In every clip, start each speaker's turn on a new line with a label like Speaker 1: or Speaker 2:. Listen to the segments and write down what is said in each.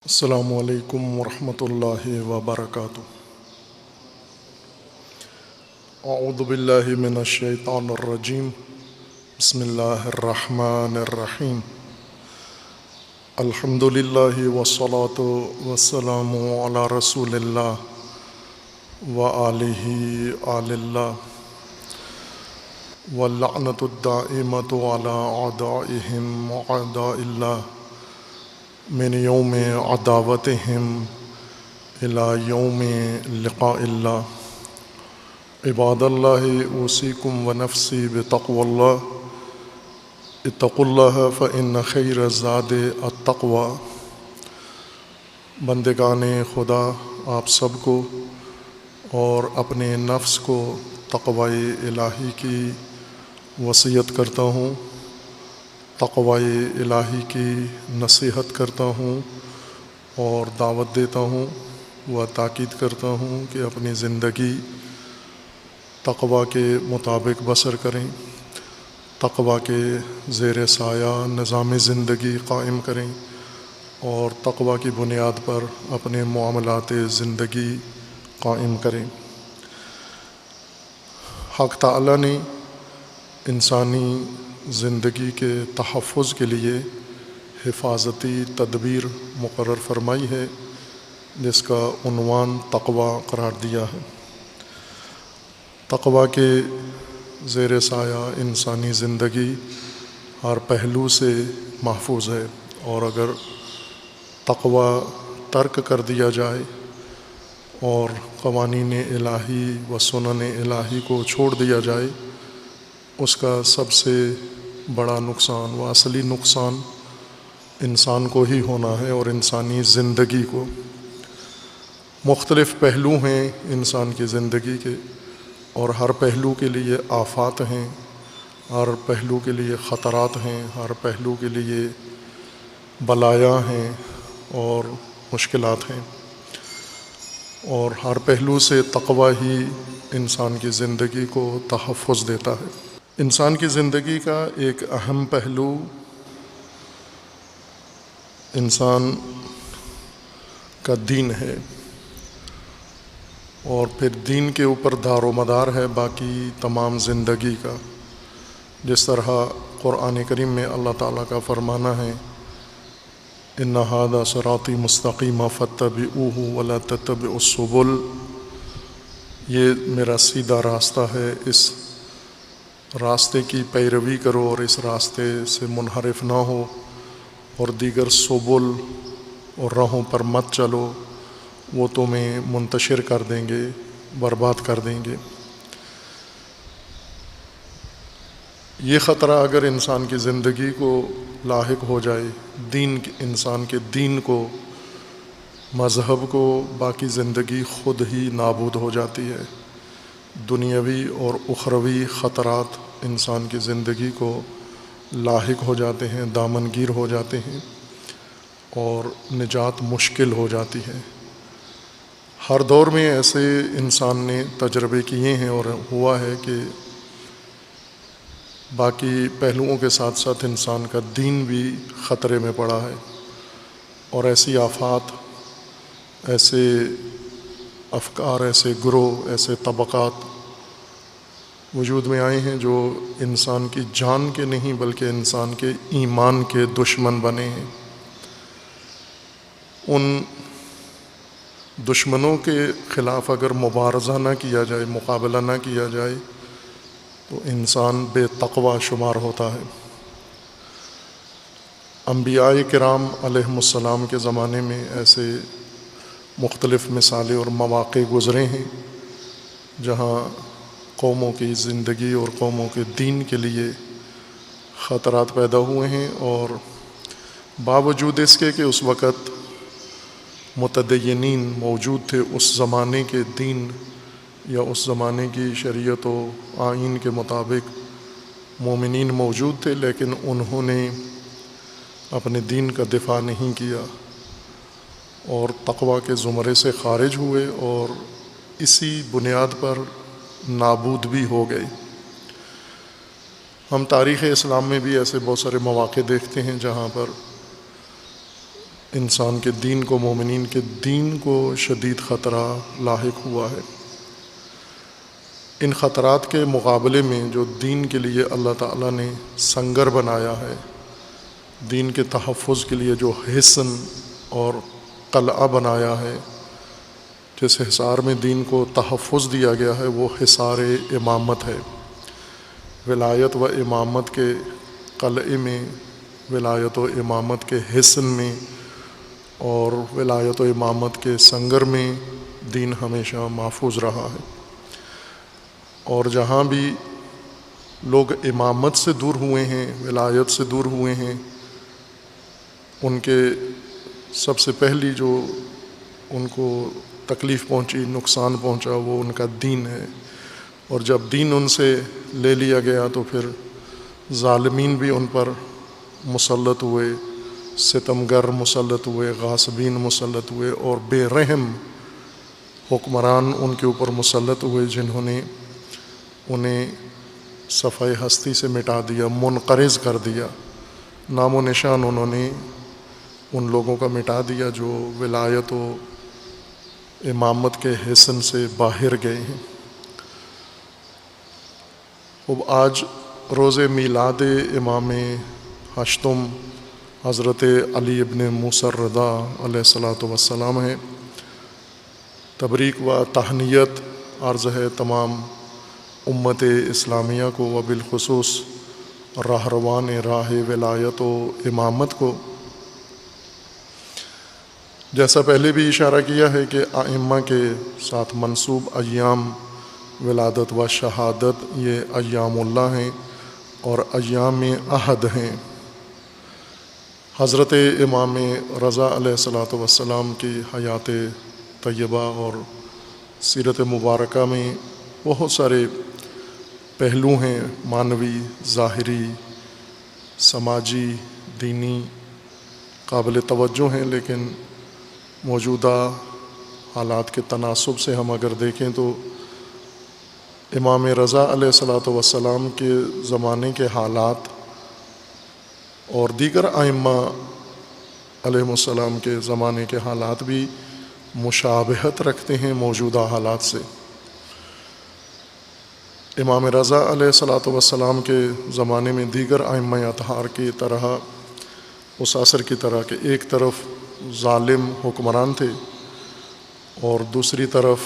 Speaker 1: السلام علیکم ورحمۃ اللہ وبرکاتہ۔ اعوذ باللہ من الشیطان الرجیم، بسم اللہ الرحمن الرحیم۔ الحمد للہ والصلاۃ والسلام علی رسول اللہ وآلہ آل اللہ، واللعنۃ الدائمۃ علی اعدائہم وأعداء اللہ من یوم عداوتہم الی یوم لقاء اللہ۔ عباد اللہ اوصیکم ونفسی بتقوی اللہ، اتقوا اللہ فإن خیر الزاد التقوی۔ بندگان خدا، آپ سب کو اور اپنے نفس کو تقوی الہی کی وصیت کرتا ہوں، تقوی الہی کی نصیحت کرتا ہوں اور دعوت دیتا ہوں و تاکید کرتا ہوں کہ اپنی زندگی تقوی کے مطابق بسر کریں، تقوی کے زیر سایہ نظام زندگی قائم کریں اور تقوی کی بنیاد پر اپنے معاملات زندگی قائم کریں۔ حق تعالیٰ نے انسانی زندگی کے تحفظ کے لیے حفاظتی تدبیر مقرر فرمائی ہے، جس کا عنوان تقوی قرار دیا ہے۔ تقوی کے زیر سایہ انسانی زندگی ہر پہلو سے محفوظ ہے، اور اگر تقوی ترک کر دیا جائے اور قوانین الہی و سنن الہی کو چھوڑ دیا جائے، اس کا سب سے بڑا نقصان و اصلی نقصان انسان کو ہی ہونا ہے اور انسانی زندگی کو۔ مختلف پہلو ہیں انسان کی زندگی کے، اور ہر پہلو کے لیے آفات ہیں، ہر پہلو کے لیے خطرات ہیں، ہر پہلو کے لیے بلایا ہیں اور مشکلات ہیں، اور ہر پہلو سے تقوی ہی انسان کی زندگی کو تحفظ دیتا ہے۔ انسان کی زندگی کا ایک اہم پہلو انسان کا دین ہے، اور پھر دین کے اوپر دار و مدار ہے باقی تمام زندگی کا۔ جس طرح قرآن کریم میں اللہ تعالیٰ کا فرمانا ہے، ان ھذا صراطی مستقیم فاتبعوہ ولا تتبعوا السبل، یہ میرا سیدھا راستہ ہے، اس راستے کی پیروی کرو اور اس راستے سے منحرف نہ ہو، اور دیگر سبل اور راہوں پر مت چلو، وہ تمہیں منتشر کر دیں گے، برباد کر دیں گے۔ یہ خطرہ اگر انسان کی زندگی کو لاحق ہو جائے، انسان کے دین کو، مذہب کو، باقی زندگی خود ہی نابود ہو جاتی ہے۔ دنیاوی اور اخروی خطرات انسان کی زندگی کو لاحق ہو جاتے ہیں، دامنگیر ہو جاتے ہیں، اور نجات مشکل ہو جاتی ہے۔ ہر دور میں ایسے انسان نے تجربے کیے ہیں اور ہوا ہے کہ باقی پہلوؤں کے ساتھ ساتھ انسان کا دین بھی خطرے میں پڑا ہے، اور ایسی آفات، ایسے افکار، ایسے گروہ، ایسے طبقات وجود میں آئے ہیں جو انسان کی جان کے نہیں بلکہ انسان کے ایمان کے دشمن بنے ہیں۔ ان دشمنوں کے خلاف اگر مبارزہ نہ کیا جائے، مقابلہ نہ کیا جائے، تو انسان بے تقوی شمار ہوتا ہے۔ انبیاء کرام علیہم السلام کے زمانے میں ایسے مختلف مثالیں اور مواقع گزرے ہیں جہاں قوموں کی زندگی اور قوموں کے دین کے لیے خطرات پیدا ہوئے ہیں، اور باوجود اس کے کہ اس وقت متدینین موجود تھے، اس زمانے کے دین یا اس زمانے کی شریعت و آئین کے مطابق مومنین موجود تھے، لیکن انہوں نے اپنے دین کا دفاع نہیں کیا اور تقوی کے زمرے سے خارج ہوئے، اور اسی بنیاد پر نابود بھی ہو گئے۔ ہم تاریخ اسلام میں بھی ایسے بہت سارے مواقع دیکھتے ہیں جہاں پر انسان کے دین کو، مومنین کے دین کو شدید خطرہ لاحق ہوا ہے۔ ان خطرات کے مقابلے میں جو دین کے لیے اللہ تعالیٰ نے سنگر بنایا ہے، دین کے تحفظ کے لیے جو حصن اور قلعہ بنایا ہے، جس حصار میں دین کو تحفظ دیا گیا ہے، وہ حصار امامت ہے۔ ولایت و امامت کے قلعے میں، ولایت و امامت کے حصن میں اور ولایت و امامت کے سنگر میں دین ہمیشہ محفوظ رہا ہے۔ اور جہاں بھی لوگ امامت سے دور ہوئے ہیں، ولایت سے دور ہوئے ہیں، ان کے سب سے پہلی جو ان کو تکلیف پہنچی، نقصان پہنچا، وہ ان کا دین ہے۔ اور جب دین ان سے لے لیا گیا تو پھر ظالمین بھی ان پر مسلط ہوئے، ستمگر مسلط ہوئے، غاصبین مسلط ہوئے، اور بے رحم حکمران ان کے اوپر مسلط ہوئے، جنہوں نے انہیں صفحہ ہستی سے مٹا دیا، منقرض کر دیا، نام و نشان انہوں نے ان لوگوں کا مٹا دیا جو ولایت و امامت کے حصن سے باہر گئے ہیں۔ اب آج روز میلاد امام ہشتم حضرت علی ابن موسیٰ الرضا علیہ الصلاۃ والسلام ہے۔ تبریک و تہنیت عرض ہے تمام امت اسلامیہ کو، و بالخصوص راہروان راہ ولایت و امامت کو۔ جیسا پہلے بھی اشارہ کیا ہے کہ ائمہ کے ساتھ منسوب ایام ولادت و شہادت یہ ایام اللہ ہیں اور ایام عہد ہیں۔ حضرت امام رضا علیہ الصلاۃ والسلام کی حیات طیبہ اور سیرت مبارکہ میں بہت سارے پہلو ہیں، معنوی، ظاہری، سماجی، دینی، قابل توجہ ہیں، لیکن موجودہ حالات کے تناسب سے ہم اگر دیکھیں تو امام رضا علیہ الصلاۃ والسلام کے زمانے کے حالات اور دیگر ائمہ علیہ السلام کے زمانے کے حالات بھی مشابہت رکھتے ہیں موجودہ حالات سے۔ امام رضا علیہ الصلاۃ والسلام کے زمانے میں دیگر ائمہ اطہار کی طرح، اس عصر کی طرح کہ ایک طرف ظالم حکمران تھے اور دوسری طرف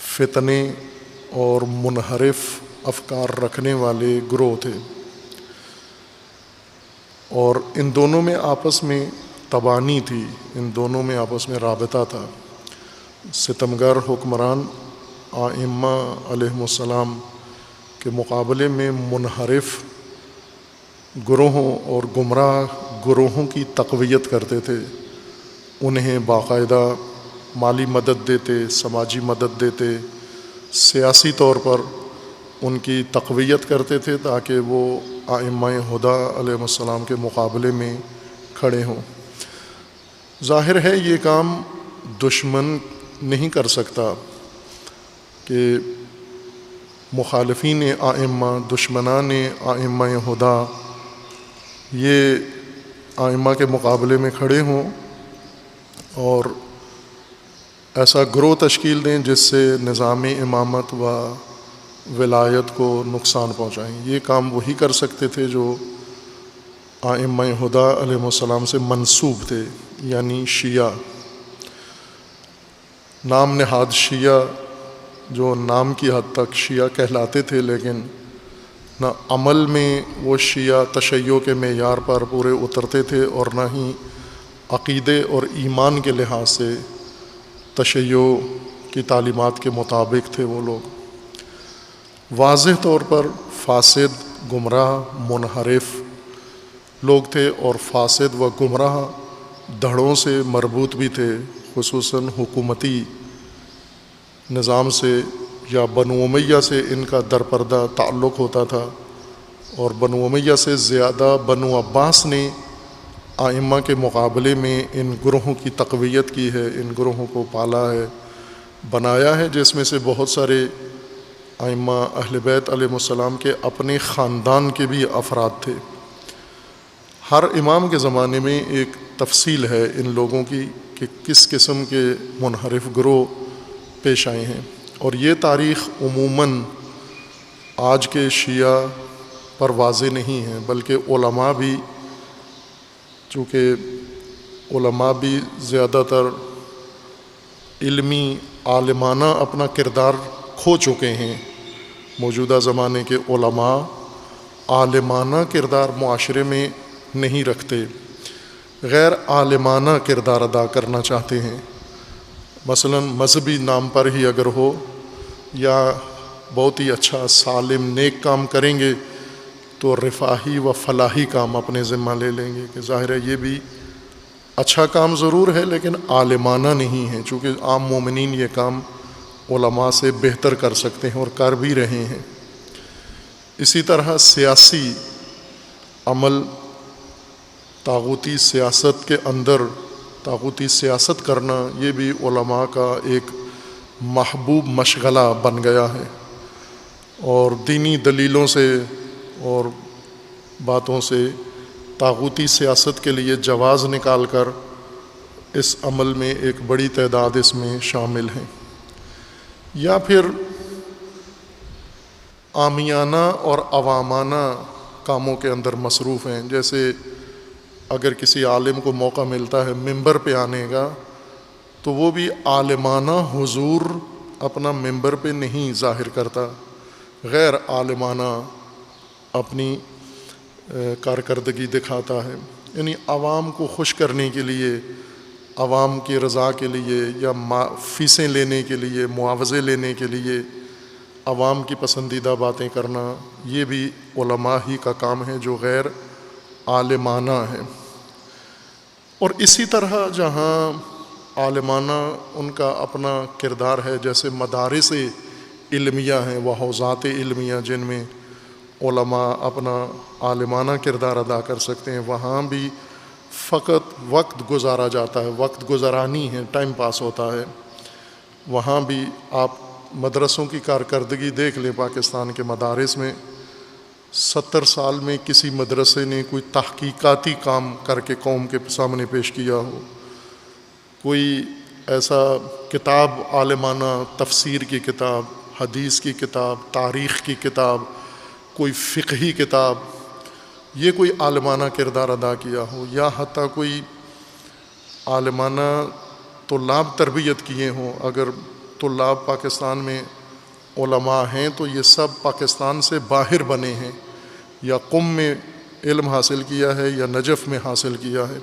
Speaker 1: فتنے اور منحرف افکار رکھنے والے گروہ تھے، اور ان دونوں میں آپس میں تبانی تھی، ان دونوں میں آپس میں رابطہ تھا۔ ستمگر حکمران ائمہ علیہ السلام کے مقابلے میں منحرف گروہوں اور گمراہ گروہوں کی تقویت کرتے تھے، انہیں باقاعدہ مالی مدد دیتے، سماجی مدد دیتے، سیاسی طور پر ان کی تقویت کرتے تھے تاکہ وہ ائمہ ہدی علیہ السلام کے مقابلے میں کھڑے ہوں۔ ظاہر ہے یہ کام دشمن نہیں کر سکتا کہ مخالفین ائمہ، دشمنان ائمہ ہدی یہ ائمہ کے مقابلے میں کھڑے ہوں اور ایسا گروہ تشکیل دیں جس سے نظام امامت و ولایت کو نقصان پہنچائیں۔ یہ کام وہی کر سکتے تھے جو ائمہ ہدی علیہ السلام سے منسوب تھے، یعنی شیعہ، نام نہاد شیعہ، جو نام کی حد تک شیعہ کہلاتے تھے لیکن نہ عمل میں وہ شیعہ تشیع کے معیار پر پورے اترتے تھے اور نہ ہی عقیدے اور ایمان کے لحاظ سے تشیع کی تعلیمات کے مطابق تھے۔ وہ لوگ واضح طور پر فاسد، گمراہ، منحرف لوگ تھے اور فاسد و گمراہ دھڑوں سے مربوط بھی تھے، خصوصاً حکومتی نظام سے یا بنو امیہ سے ان کا درپردہ تعلق ہوتا تھا، اور بنو امیہ سے زیادہ بنو عباس نے ائمہ کے مقابلے میں ان گروہوں کی تقویت کی ہے، ان گروہوں کو پالا ہے، بنایا ہے، جس میں سے بہت سارے ائمہ اہل بیت علیہ السلام کے اپنے خاندان کے بھی افراد تھے۔ ہر امام کے زمانے میں ایک تفصیل ہے ان لوگوں کی کہ کس قسم کے منحرف گروہ پیش آئے ہیں، اور یہ تاریخ عموماً آج کے شیعہ پر واضح نہیں ہے، بلکہ علماء بھی، چونکہ علماء بھی زیادہ تر علمی عالمانہ اپنا کردار کھو چکے ہیں۔ موجودہ زمانے کے علماء عالمانہ کردار معاشرے میں نہیں رکھتے، غیر عالمانہ کردار ادا کرنا چاہتے ہیں۔ مثلا مذہبی نام پر ہی اگر ہو یا بہت ہی اچھا سالم نیک کام کریں گے تو رفاہی و فلاحی کام اپنے ذمہ لے لیں گے کہ ظاہر ہے یہ بھی اچھا کام ضرور ہے لیکن عالمانہ نہیں ہے، چونکہ عام مومنین یہ کام علماء سے بہتر کر سکتے ہیں اور کر بھی رہے ہیں۔ اسی طرح سیاسی عمل، طاغوتی سیاست کے اندر طاغوتی سیاست کرنا، یہ بھی علماء کا ایک محبوب مشغلہ بن گیا ہے، اور دینی دلیلوں سے اور باتوں سے طاغوتی سیاست کے لیے جواز نکال کر اس عمل میں ایک بڑی تعداد اس میں شامل ہیں، یا پھر عامیانہ اور عوامانہ کاموں کے اندر مصروف ہیں۔ جیسے اگر کسی عالم کو موقع ملتا ہے ممبر پہ آنے کا تو وہ بھی عالمانہ حضور اپنا ممبر پہ نہیں ظاہر کرتا، غیر عالمانہ اپنی کارکردگی دکھاتا ہے، یعنی عوام کو خوش کرنے کے لیے، عوام کی رضا کے لیے، یا فیسیں لینے کے لیے، معاوضے لینے کے لیے عوام کی پسندیدہ باتیں کرنا، یہ بھی علماء ہی کا کام ہے جو غیر عالمانہ ہے۔ اور اسی طرح جہاں عالمانہ ان کا اپنا کردار ہے، جیسے مدارس علمیہ ہیں و حوزات علمیہ جن میں علماء اپنا عالمانہ کردار ادا کر سکتے ہیں، وہاں بھی فقط وقت گزارا جاتا ہے، وقت گزرانی ہے، ٹائم پاس ہوتا ہے۔ وہاں بھی آپ مدرسوں کی کارکردگی دیکھ لیں، پاکستان کے مدارس میں 70 سال میں کسی مدرسے نے کوئی تحقیقاتی کام کر کے قوم کے سامنے پیش کیا ہو، کوئی ایسا کتاب عالمانہ، تفسیر کی کتاب، حدیث کی کتاب، تاریخ کی کتاب، کوئی فقہی کتاب، یہ کوئی عالمانہ کردار ادا کیا ہو، یا حتیٰ کوئی عالمانہ طلاب تربیت کیے ہوں۔ اگر طلاب پاکستان میں علماء ہیں تو یہ سب پاکستان سے باہر بنے ہیں، یا قم میں علم حاصل کیا ہے یا نجف میں حاصل کیا ہے،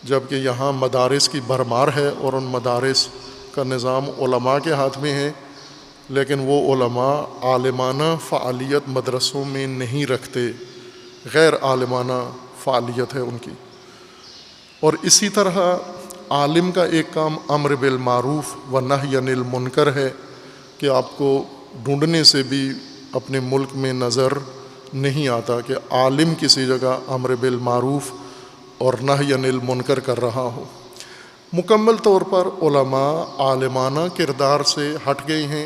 Speaker 1: جبکہ یہاں مدارس کی بھرمار ہے اور ان مدارس کا نظام علماء کے ہاتھ میں ہے، لیکن وہ علماء عالمانہ فعالیت مدرسوں میں نہیں رکھتے، غیر عالمانہ فعالیت ہے ان کی۔ اور اسی طرح عالم کا ایک کام امر بالمعروف و نہی عن المنکر ہے کہ آپ کو ڈھونڈنے سے بھی اپنے ملک میں نظر نہیں آتا کہ عالم کسی جگہ امر بالمعروف اور نہی عن المنکر کر رہا ہو۔ مکمل طور پر علماء عالمانہ کردار سے ہٹ گئے ہیں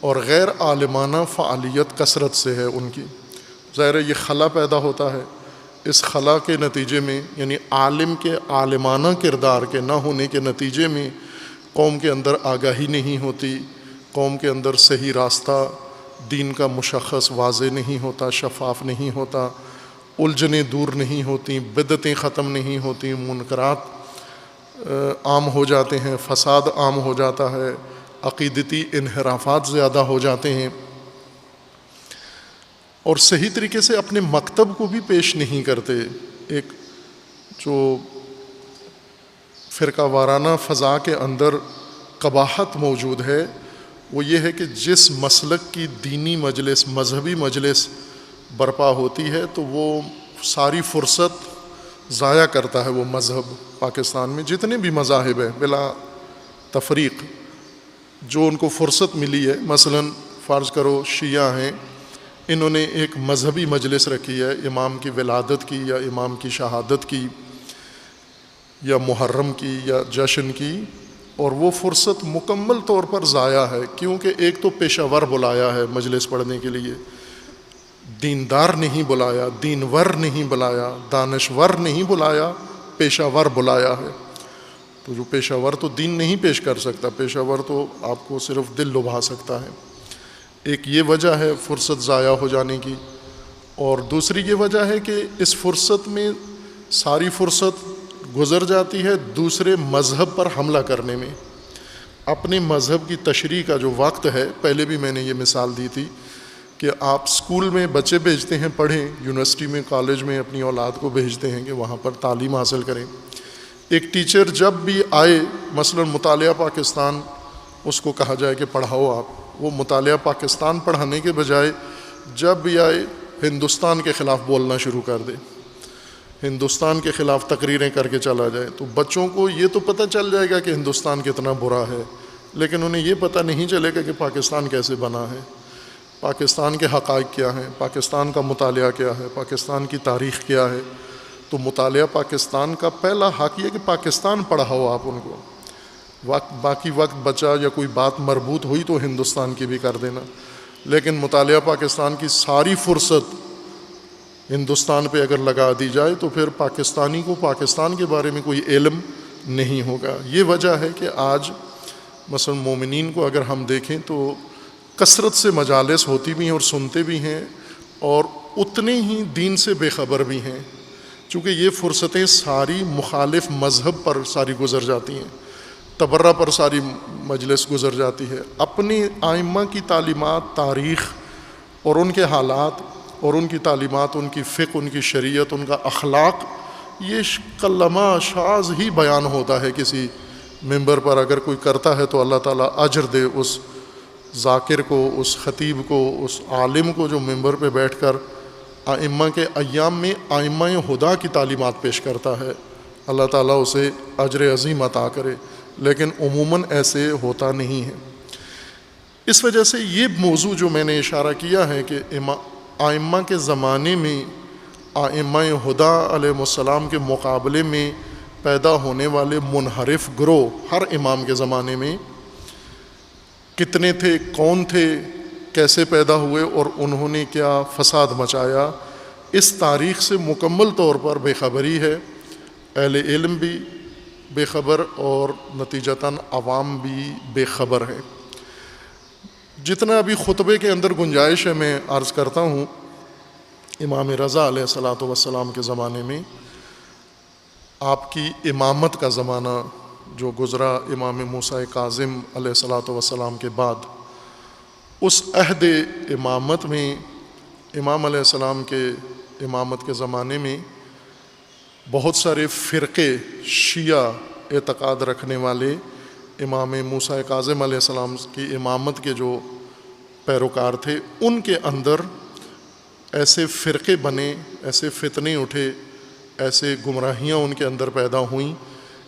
Speaker 1: اور غیر عالمانہ فعالیت کثرت سے ہے ان کی۔ ظاہر ہے یہ خلا پیدا ہوتا ہے، اس خلا کے نتیجے میں، یعنی عالم کے عالمانہ کردار کے نہ ہونے کے نتیجے میں قوم کے اندر آگاہی نہیں ہوتی، قوم کے اندر صحیح راستہ دین کا مشخص واضح نہیں ہوتا، شفاف نہیں ہوتا، الجھنیں دور نہیں ہوتی، بدعتیں ختم نہیں ہوتی، منکرات عام ہو جاتے ہیں، فساد عام ہو جاتا ہے، عقیدتی انحرافات زیادہ ہو جاتے ہیں، اور صحیح طریقے سے اپنے مکتب کو بھی پیش نہیں کرتے۔ ایک جو فرقہ وارانہ فضا کے اندر قباحت موجود ہے وہ یہ ہے کہ جس مسلک کی دینی مجلس، مذہبی مجلس برپا ہوتی ہے تو وہ ساری فرصت ضائع کرتا ہے۔ وہ مذہب پاکستان میں جتنے بھی مذاہب ہیں بلا تفریق، جو ان کو فرصت ملی ہے، مثلا فرض کرو شیعہ ہیں، انہوں نے ایک مذہبی مجلس رکھی ہے، امام کی ولادت کی یا امام کی شہادت کی یا محرم کی یا جشن کی، اور وہ فرصت مکمل طور پر ضائع ہے، کیونکہ ایک تو پیشہ ور بلایا ہے مجلس پڑھنے کے لیے، دیندار نہیں بلایا، دینور نہیں بلایا، دانشور نہیں بلایا، پیشہ ور بلایا ہے۔ تو جو پیشہ ور تو دین نہیں پیش کر سکتا، پیشہ ور تو آپ کو صرف دل لبھا سکتا ہے۔ ایک یہ وجہ ہے فرصت ضائع ہو جانے کی، اور دوسری یہ وجہ ہے کہ اس فرصت میں ساری فرصت گزر جاتی ہے دوسرے مذہب پر حملہ کرنے میں۔ اپنے مذہب کی تشریح کا جو وقت ہے، پہلے بھی میں نے یہ مثال دی تھی کہ آپ اسکول میں بچے بھیجتے ہیں پڑھیں، یونیورسٹی میں کالج میں اپنی اولاد کو بھیجتے ہیں کہ وہاں پر تعلیم حاصل کریں۔ ایک ٹیچر جب بھی آئے، مثلا مطالعہ پاکستان اس کو کہا جائے کہ پڑھاؤ آپ، وہ مطالعہ پاکستان پڑھانے کے بجائے جب بھی آئے ہندوستان کے خلاف بولنا شروع کر دے، ہندوستان کے خلاف تقریریں کر کے چلا جائے۔ تو بچوں کو یہ تو پتہ چل جائے گا کہ ہندوستان کتنا برا ہے، لیکن انہیں یہ پتہ نہیں چلے گا کہ پاکستان کیسے بنا ہے، پاکستان کے حقائق کیا ہیں، پاکستان کا مطالعہ کیا ہے، پاکستان کی تاریخ کیا ہے۔ تو مطالعہ پاکستان کا پہلا حق یہ کہ پاکستان پڑھاؤ آپ ان کو، باقی وقت بچا یا کوئی بات مربوط ہوئی تو ہندوستان کی بھی کر دینا، لیکن مطالعہ پاکستان کی ساری فرصت ہندوستان پہ اگر لگا دی جائے تو پھر پاکستانی کو پاکستان کے بارے میں کوئی علم نہیں ہوگا۔ یہ وجہ ہے کہ آج مثلا مومنین کو اگر ہم دیکھیں تو کثرت سے مجالس ہوتی بھی ہیں اور سنتے بھی ہیں، اور اتنے ہی دین سے بے خبر بھی ہیں، چونکہ یہ فرصتیں ساری مخالف مذہب پر ساری گزر جاتی ہیں، تبرہ پر ساری مجلس گزر جاتی ہے۔ اپنی ائمہ کی تعلیمات، تاریخ اور ان کے حالات اور ان کی تعلیمات، ان کی فقہ، ان کی شریعت، ان کا اخلاق، یہ کلمہ شاذ ہی بیان ہوتا ہے کسی ممبر پر۔ اگر کوئی کرتا ہے تو اللہ تعالیٰ اجر دے اس ذاکر کو، اس خطیب کو، اس عالم کو جو ممبر پہ بیٹھ کر ائمہ کے ایام میں ائمہ ہدا کی تعلیمات پیش کرتا ہے، اللہ تعالیٰ اسے اجر عظیم عطا کرے، لیکن عموماً ایسے ہوتا نہیں ہے۔ اس وجہ سے یہ موضوع جو میں نے اشارہ کیا ہے کہ ائمہ کے زمانے میں ائمہ ہدا علیہ السلام کے مقابلے میں پیدا ہونے والے منحرف گروہ ہر امام کے زمانے میں کتنے تھے، کون تھے، کیسے پیدا ہوئے اور انہوں نے کیا فساد مچایا، اس تاریخ سے مکمل طور پر بے خبری ہے، اہل علم بھی بے خبر اور نتیجتاً عوام بھی بے خبر ہے۔ جتنا ابھی خطبے کے اندر گنجائش ہے میں عرض کرتا ہوں۔ امام رضا علیہ الصلاۃ والسلام کے زمانے میں آپ کی امامت کا زمانہ جو گزرا امام موسیٰ کاظم علیہ الصلاۃ والسلام کے بعد، اس عہد امامت میں امام علیہ السلام کے امامت کے زمانے میں بہت سارے فرقے شیعہ اعتقاد رکھنے والے امام موسیٰ کاظم علیہ السلام کی امامت کے جو پیروکار تھے، ان کے اندر ایسے فرقے بنے، ایسے فتنے اٹھے، ایسے گمراہیاں ان کے اندر پیدا ہوئیں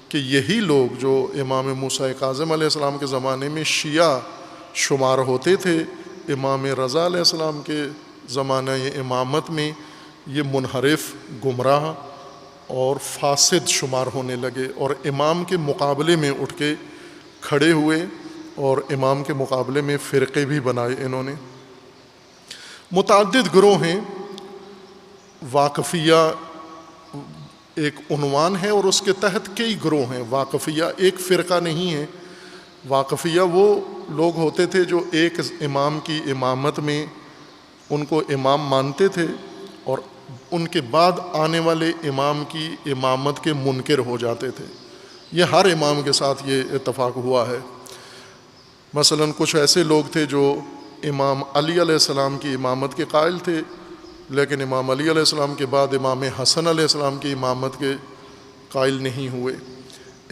Speaker 1: کہ یہی لوگ جو امام موسیٰ کاظم علیہ السلام کے زمانے میں شیعہ شمار ہوتے تھے، امام رضا علیہ السلام کے زمانہ امامت میں یہ منحرف، گمراہ اور فاسد شمار ہونے لگے، اور امام کے مقابلے میں اٹھ کے کھڑے ہوئے اور امام کے مقابلے میں فرقے بھی بنائے انہوں نے۔ متعدد گروہ ہیں، واقفیہ ایک عنوان ہے اور اس کے تحت کئی گروہ ہیں۔ واقفیہ ایک فرقہ نہیں ہے، واقفیہ وہ لوگ ہوتے تھے جو ایک امام کی امامت میں ان کو امام مانتے تھے اور ان کے بعد آنے والے امام کی امامت کے منکر ہو جاتے تھے۔ یہ ہر امام کے ساتھ یہ اتفاق ہوا ہے۔ مثلا کچھ ایسے لوگ تھے جو امام علی علیہ السلام کی امامت کے قائل تھے، لیکن امام علی علیہ السلام کے بعد امام حسن علیہ السلام کی امامت کے قائل نہیں ہوئے۔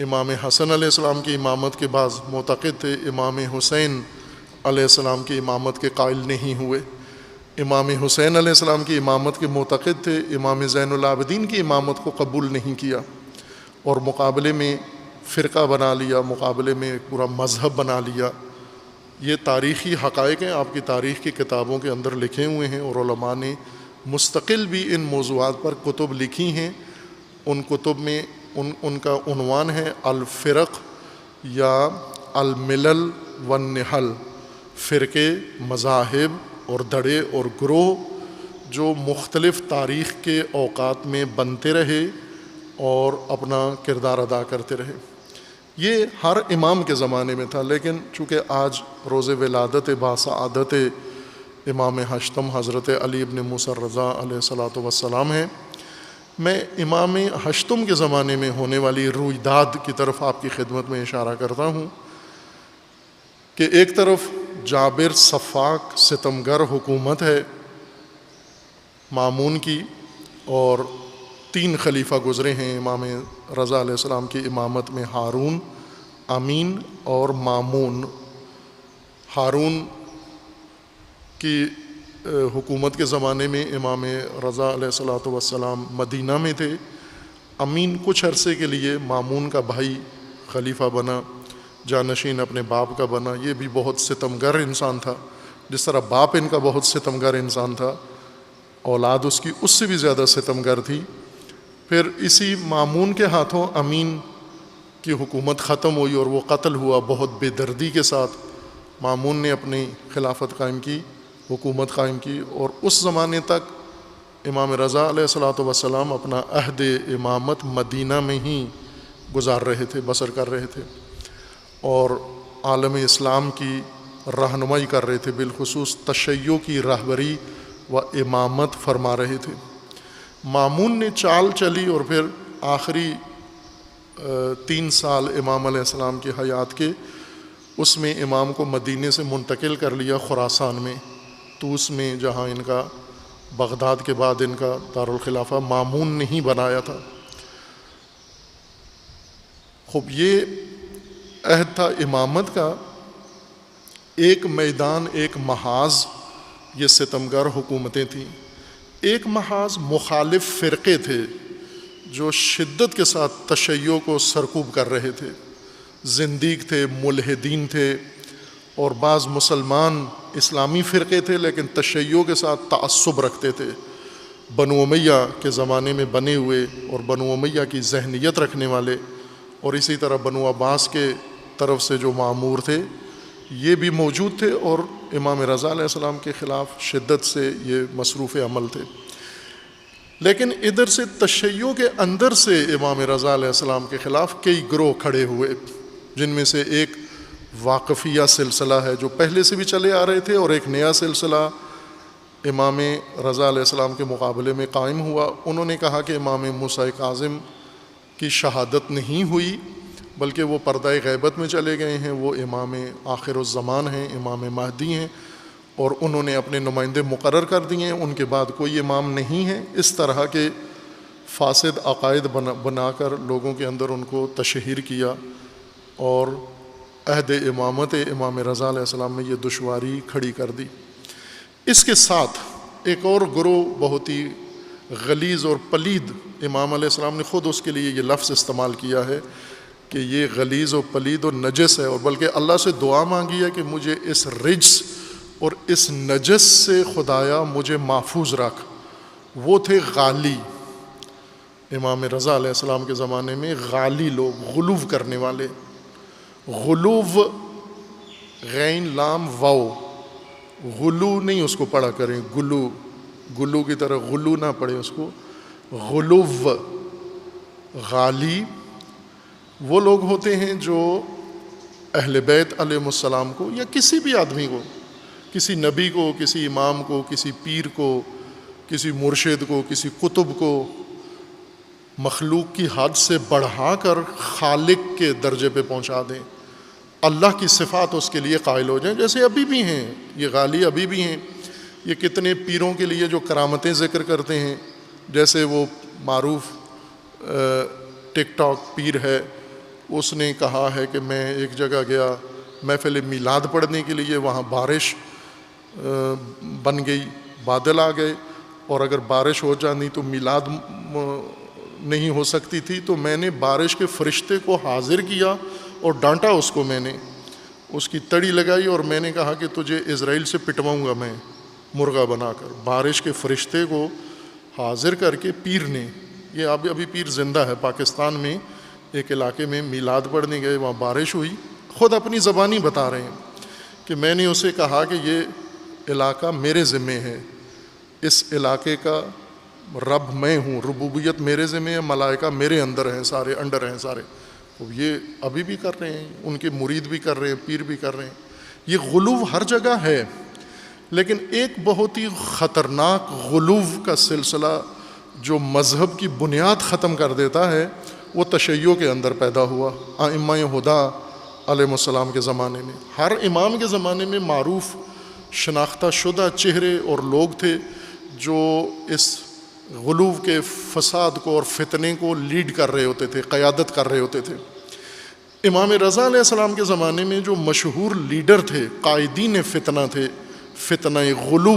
Speaker 1: امام حسن علیہ السلام کی امامت کے بعض معتقد تھے، امام حسین علیہ السلام کی امامت کے قائل نہیں ہوئے۔ امام حسین علیہ السلام کی امامت کے معتقد تھے، امام زین العابدین کی امامت کو قبول نہیں کیا اور مقابلے میں فرقہ بنا لیا، مقابلے میں ایک پورا مذہب بنا لیا۔ یہ تاریخی حقائق ہیں، آپ کی تاریخ کی کتابوں کے اندر لکھے ہوئے ہیں، اور علماء نے مستقل بھی ان موضوعات پر کتب لکھی ہیں۔ ان کتب میں ان کا عنوان ہے الفرق یا الملل والنحل، فرقے، مذاہب اور دھڑے اور گروہ جو مختلف تاریخ کے اوقات میں بنتے رہے اور اپنا کردار ادا کرتے رہے۔ یہ ہر امام کے زمانے میں تھا، لیکن چونکہ آج روز ولادت باسعادت امام ہشتم حضرت علی ابن موسیٰ الرضا علیہ الصلاۃ والسلام ہے، میں امام ہشتم کے زمانے میں ہونے والی رویداد کی طرف آپ کی خدمت میں اشارہ کرتا ہوں کہ ایک طرف جابر صفاق ستمگر حکومت ہے مامون کی، اور 3 خلیفہ گزرے ہیں امام رضا علیہ السلام کی امامت میں، ہارون، امین اور مامون۔ ہارون کی حکومت کے زمانے میں امام رضا علیہ الصلاۃ والسلام مدینہ میں تھے۔ امین کچھ عرصے کے لیے مامون کا بھائی خلیفہ بنا، جانشین اپنے باپ کا بنا۔ یہ بھی بہت ستمگر انسان تھا، جس طرح باپ ان کا بہت ستمگر انسان تھا، اولاد اس کی اس سے بھی زیادہ ستمگر تھی۔ پھر اسی مامون کے ہاتھوں امین کی حکومت ختم ہوئی اور وہ قتل ہوا بہت بے دردی کے ساتھ۔ مامون نے اپنی خلافت قائم کی، حکومت قائم کی، اور اس زمانے تک امام رضا علیہ الصلاۃ والسلام اپنا عہد امامت مدینہ میں ہی گزار رہے تھے، بسر کر رہے تھے، اور عالم اسلام کی رہنمائی کر رہے تھے، بالخصوص تشیع کی رہبری و امامت فرما رہے تھے۔ مامون نے چال چلی اور پھر آخری 3 سال امام علیہ السلام کی حیات کے، اس میں امام کو مدینے سے منتقل کر لیا خراسان میں، طوس میں، جہاں ان کا بغداد کے بعد ان کا دارالخلافہ مامون نے ہی بنایا تھا۔ خوب یہ عہد تھا امامت کا، ایک میدان، ایک محاذ یہ ستمگر حکومتیں تھیں، ایک محاذ مخالف فرقے تھے جو شدت کے ساتھ تشیع کو سرکوب کر رہے تھے، زندیق تھے، ملحدین تھے، اور بعض مسلمان اسلامی فرقے تھے لیکن تشیع کے ساتھ تعصب رکھتے تھے، بنو امیہ کے زمانے میں بنے ہوئے اور بنو امیہ کی ذہنیت رکھنے والے، اور اسی طرح بنو عباس کے طرف سے جو معمور تھے یہ بھی موجود تھے، اور امام رضا علیہ السلام کے خلاف شدت سے یہ مصروف عمل تھے۔ لیکن ادھر سے تشیع کے اندر سے امام رضا علیہ السلام کے خلاف کئی گروہ کھڑے ہوئے، جن میں سے ایک واقفیہ سلسلہ ہے جو پہلے سے بھی چلے آ رہے تھے، اور ایک نیا سلسلہ امام رضا علیہ السلام کے مقابلے میں قائم ہوا۔ انہوں نے کہا کہ امام موسیٰ کاظم کی شہادت نہیں ہوئی بلکہ وہ پردہ غیبت میں چلے گئے ہیں، وہ امام آخر الزمان ہیں، امام مہدی ہیں، اور انہوں نے اپنے نمائندے مقرر کر دیے ہیں، ان کے بعد کوئی امام نہیں ہے۔ اس طرح کے فاسد عقائد بنا کر لوگوں کے اندر ان کو تشہیر کیا، اور عہد امامت امام رضا علیہ السلام میں یہ دشواری کھڑی کر دی۔ اس کے ساتھ ایک اور گروہ بہت ہی غلیظ اور پلید، امام علیہ السلام نے خود اس کے لیے یہ لفظ استعمال کیا ہے کہ یہ غلیظ و پلید و نجس ہے، اور بلکہ اللہ سے دعا مانگی ہے کہ مجھے اس رجس اور اس نجس سے خدایا مجھے محفوظ رکھ۔ وہ تھے غالی، امام رضا علیہ السلام کے زمانے میں غالی لوگ، غلو کرنے والے، غلو غین لام واو، غلو نہیں اس کو پڑھا کریں، گلو، گلو کی طرح غلو نہ پڑھے اس کو، غلو۔ غالی وہ لوگ ہوتے ہیں جو اہل بیت علیہ السلام کو، یا کسی بھی آدمی کو، کسی نبی کو، کسی امام کو، کسی پیر کو، کسی مرشد کو، کسی قطب کو مخلوق کی حد سے بڑھا کر خالق کے درجے پہ پہنچا دیں، اللہ کی صفات اس کے لیے قائل ہو جائیں، جیسے ابھی بھی ہیں یہ غالی، ابھی بھی ہیں۔ یہ کتنے پیروں کے لیے جو کرامتیں ذکر کرتے ہیں، جیسے وہ معروف ٹک ٹاک پیر ہے، اس نے کہا ہے کہ میں ایک جگہ گیا محفل میلاد پڑھنے کے لیے، وہاں بارش بن گئی، بادل آ گئے، اور اگر بارش ہو جانی تو میلاد نہیں ہو سکتی تھی، تو میں نے بارش کے فرشتے کو حاضر کیا اور ڈانٹا اس کو، میں نے اس کی تڑی لگائی اور میں نے کہا کہ تجھے اسرائیل سے پٹواؤں گا میں مرغا بنا کر۔ بارش کے فرشتے کو حاضر کر کے پیر نے، یہ ابھی پیر زندہ ہے، پاکستان میں ایک علاقے میں میلاد پڑھنے گئے، وہاں بارش ہوئی، خود اپنی زبانی بتا رہے ہیں کہ میں نے اسے کہا کہ یہ علاقہ میرے ذمے ہے، اس علاقے کا رب میں ہوں، ربوبیت میرے ذمہ ہے، ملائکہ میرے اندر ہیں، سارے انڈر ہیں سارے. تو یہ ابھی بھی کر رہے ہیں، ان کے مرید بھی کر رہے ہیں، پیر بھی کر رہے ہیں. یہ غلو ہر جگہ ہے، لیکن ایک بہت ہی خطرناک غلو کا سلسلہ جو مذہب کی بنیاد ختم کر دیتا ہے، وہ تشیع کے اندر پیدا ہوا ائمہ ہدا علیہ السلام کے زمانے میں. ہر امام کے زمانے میں معروف شناختہ شدہ چہرے اور لوگ تھے جو اس غلو کے فساد کو اور فتنے کو لیڈ کر رہے ہوتے تھے، قیادت کر رہے ہوتے تھے. امام رضا علیہ السلام کے زمانے میں جو مشہور لیڈر تھے، قائدین فتنہ تھے، فتنہ غلو،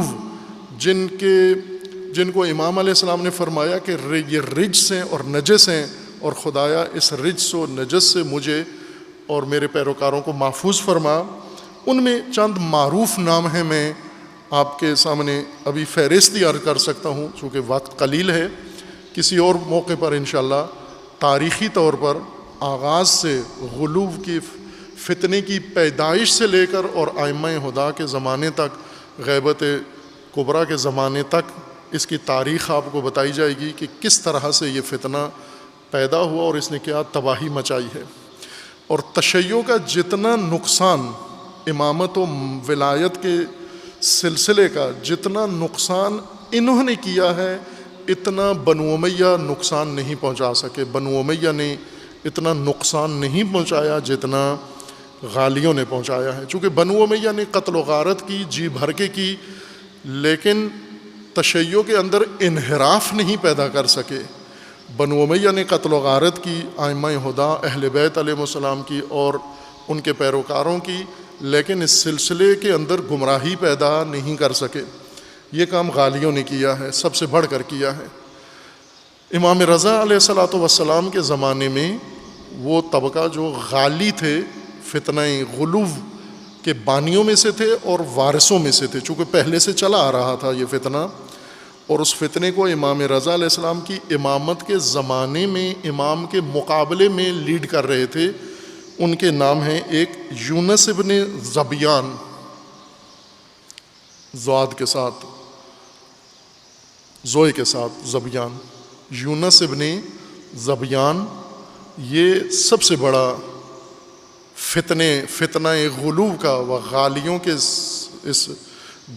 Speaker 1: جن کو امام علیہ السلام نے فرمایا کہ یہ رجس ہیں اور نجس ہیں، اور خدایا اس رجس و نجس سے مجھے اور میرے پیروکاروں کو محفوظ فرما. ان میں چند معروف نام ہیں، میں آپ کے سامنے ابھی فہرست عرض کر سکتا ہوں چونکہ وقت قلیل ہے. کسی اور موقع پر انشاءاللہ تاریخی طور پر آغاز سے غلو کی فتنے کی پیدائش سے لے کر اور ائمہ ہدا کے زمانے تک، غیبت کبریٰ کے زمانے تک اس کی تاریخ آپ کو بتائی جائے گی کہ کس طرح سے یہ فتنہ پیدا ہوا اور اس نے کیا تباہی مچائی ہے. اور تشیع کا جتنا نقصان، امامت و ولایت کے سلسلے کا جتنا نقصان انہوں نے کیا ہے، اتنا بنو امیہ نقصان نہیں پہنچا سکے. بنو امیہ نے اتنا نقصان نہیں پہنچایا جتنا غالیوں نے پہنچایا ہے. چونکہ بنو امیہ نے قتل و غارت کی، جی بھر کے کی، لیکن تشیع کے اندر انحراف نہیں پیدا کر سکے. بنو امیہ نے قتل و غارت کی، ائمہ ہدا اہل بیت علیہ السلام کی اور ان کے پیروکاروں کی، لیکن اس سلسلے کے اندر گمراہی پیدا نہیں کر سکے. یہ کام غالیوں نے کیا ہے، سب سے بڑھ کر کیا ہے. امام رضا علیہ السلام کے زمانے میں وہ طبقہ جو غالی تھے، فتنہ غلو کے بانیوں میں سے تھے اور وارثوں میں سے تھے، چونکہ پہلے سے چلا آ رہا تھا یہ فتنہ. اور اس فتنے کو امام رضا علیہ السلام کی امامت کے زمانے میں امام کے مقابلے میں لیڈ کر رہے تھے. ان کے نام ہیں ایک یونس ابن زبیان، زواد کے ساتھ، زوئے کے ساتھ زبیان، یونس ابن زبیان. یہ سب سے بڑا فتنہ غلو کا و غالیوں کے اس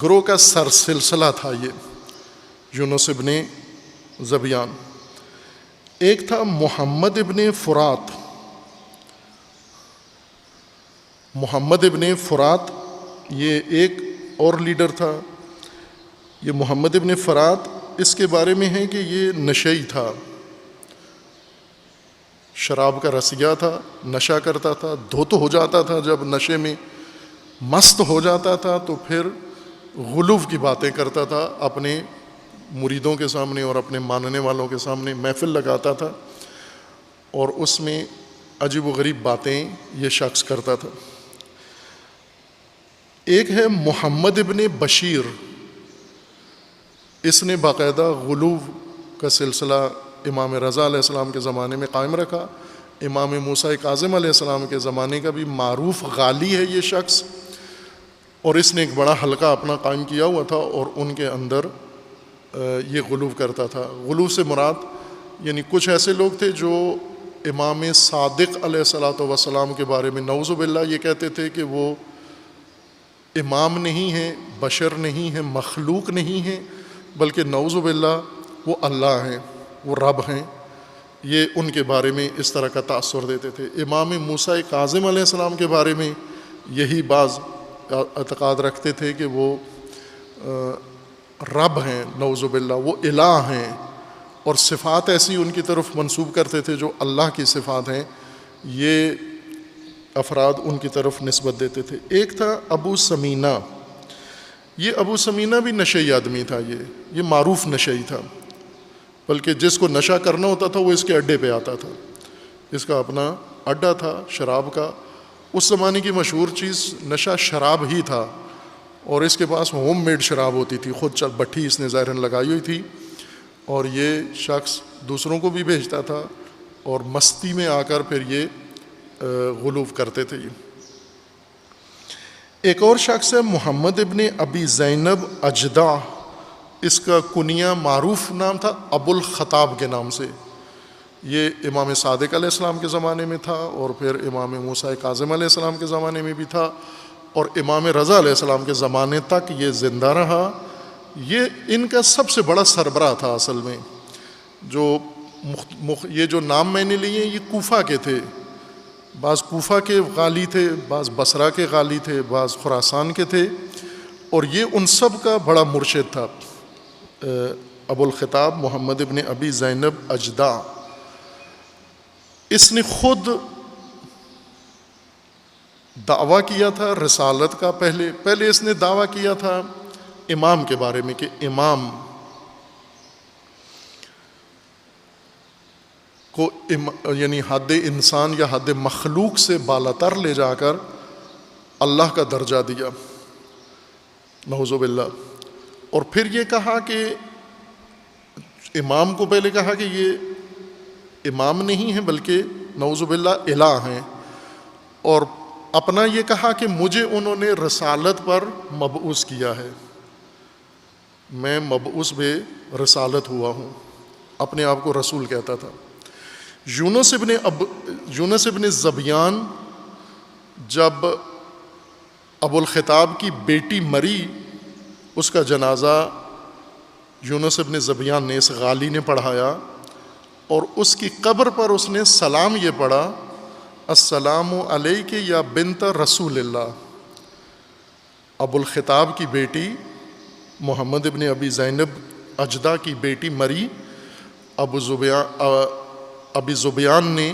Speaker 1: گروہ کا سر سلسلہ تھا یہ یونس ابن زبیان. ایک تھا محمد ابن فرات. محمد ابن فرات یہ ایک اور لیڈر تھا. یہ محمد ابن فرات، اس کے بارے میں ہے کہ یہ نشئی تھا، شراب کا رسیہ تھا، نشہ کرتا تھا، دھوت ہو جاتا تھا. جب نشے میں مست ہو جاتا تھا تو پھر غلو کی باتیں کرتا تھا، اپنے مریدوں کے سامنے اور اپنے ماننے والوں کے سامنے محفل لگاتا تھا، اور اس میں عجیب و غریب باتیں یہ شخص کرتا تھا. ایک ہے محمد ابن بشیر. اس نے باقاعدہ غلو کا سلسلہ امام رضا علیہ السلام کے زمانے میں قائم رکھا. امام موسیٰ کاظم علیہ السلام کے زمانے کا بھی معروف غالی ہے یہ شخص، اور اس نے ایک بڑا حلقہ اپنا قائم کیا ہوا تھا اور ان کے اندر یہ غلو کرتا تھا. غلو سے مراد یعنی کچھ ایسے لوگ تھے جو امام صادق علیہ السلام کے بارے میں نعوذ باللہ یہ کہتے تھے کہ وہ امام نہیں ہیں، بشر نہیں ہیں، مخلوق نہیں ہیں، بلکہ نعوذ باللہ وہ اللہ ہیں، وہ رب ہیں. یہ ان کے بارے میں اس طرح کا تاثر دیتے تھے. امام موسیٰ کاظم علیہ السلام کے بارے میں یہی بعض اعتقاد رکھتے تھے کہ وہ رب ہیں، نعوذ باللہ وہ الہ ہیں، اور صفات ایسی ان کی طرف منسوب کرتے تھے جو اللہ کی صفات ہیں. یہ افراد ان کی طرف نسبت دیتے تھے. ایک تھا ابو سمینہ. یہ ابو سمینہ بھی نشئی آدمی تھا. یہ معروف نشئی تھا، بلکہ جس کو نشہ کرنا ہوتا تھا وہ اس کے اڈے پہ آتا تھا. اس کا اپنا اڈا تھا شراب کا. اس زمانے کی مشہور چیز نشہ شراب ہی تھا، اور اس کے پاس ہوم میڈ شراب ہوتی تھی، خود بٹھی اس نے ظاہراً لگائی ہوئی تھی، اور یہ شخص دوسروں کو بھی بھیجتا تھا، اور مستی میں آ کر پھر یہ غلو کرتے تھے. ایک اور شخص ہے محمد ابن ابی زینب اجدع. اس کا کنیہ معروف نام تھا ابو الخطاب کے نام سے. یہ امام صادق علیہ السلام کے زمانے میں تھا، اور پھر امام موسیٰ کاظم علیہ السلام کے زمانے میں بھی تھا، اور امام رضا علیہ السلام کے زمانے تک یہ زندہ رہا. یہ ان کا سب سے بڑا سربراہ تھا اصل میں. یہ جو نام میں نے لیے یہ کوفہ کے تھے، بعض کوفہ کے غالی تھے، بعض بصرہ کے غالی تھے، بعض خراسان کے تھے، اور یہ ان سب کا بڑا مرشد تھا. ابو الخطاب محمد ابن ابی زینب اجدع، اس نے خود دعویٰ کیا تھا رسالت کا. پہلے اس نے دعویٰ کیا تھا امام کے بارے میں کہ امام کو یعنی حد انسان یا حد مخلوق سے بالاتر لے جا کر اللہ کا درجہ دیا، نعوذ باللہ. اور پھر یہ کہا کہ امام کو پہلے کہا کہ یہ امام نہیں ہیں بلکہ نعوذ باللہ الہ ہیں، اور اپنا یہ کہا کہ مجھے انہوں نے رسالت پر مبعوث کیا ہے، میں مبعوث بے رسالت ہوا ہوں. اپنے آپ کو رسول کہتا تھا. یونس ابن زبیان جب ابو الخطاب کی بیٹی مری، اس کا جنازہ یونس ابن زبیان نے، اس غالی نے پڑھایا، اور اس کی قبر پر اس نے سلام یہ پڑھا، السلام علیک یا بنت رسول اللہ. ابو الخطاب کی بیٹی محمد ابن ابی زینب اجدع کی بیٹی مری، ابی زبیان نے،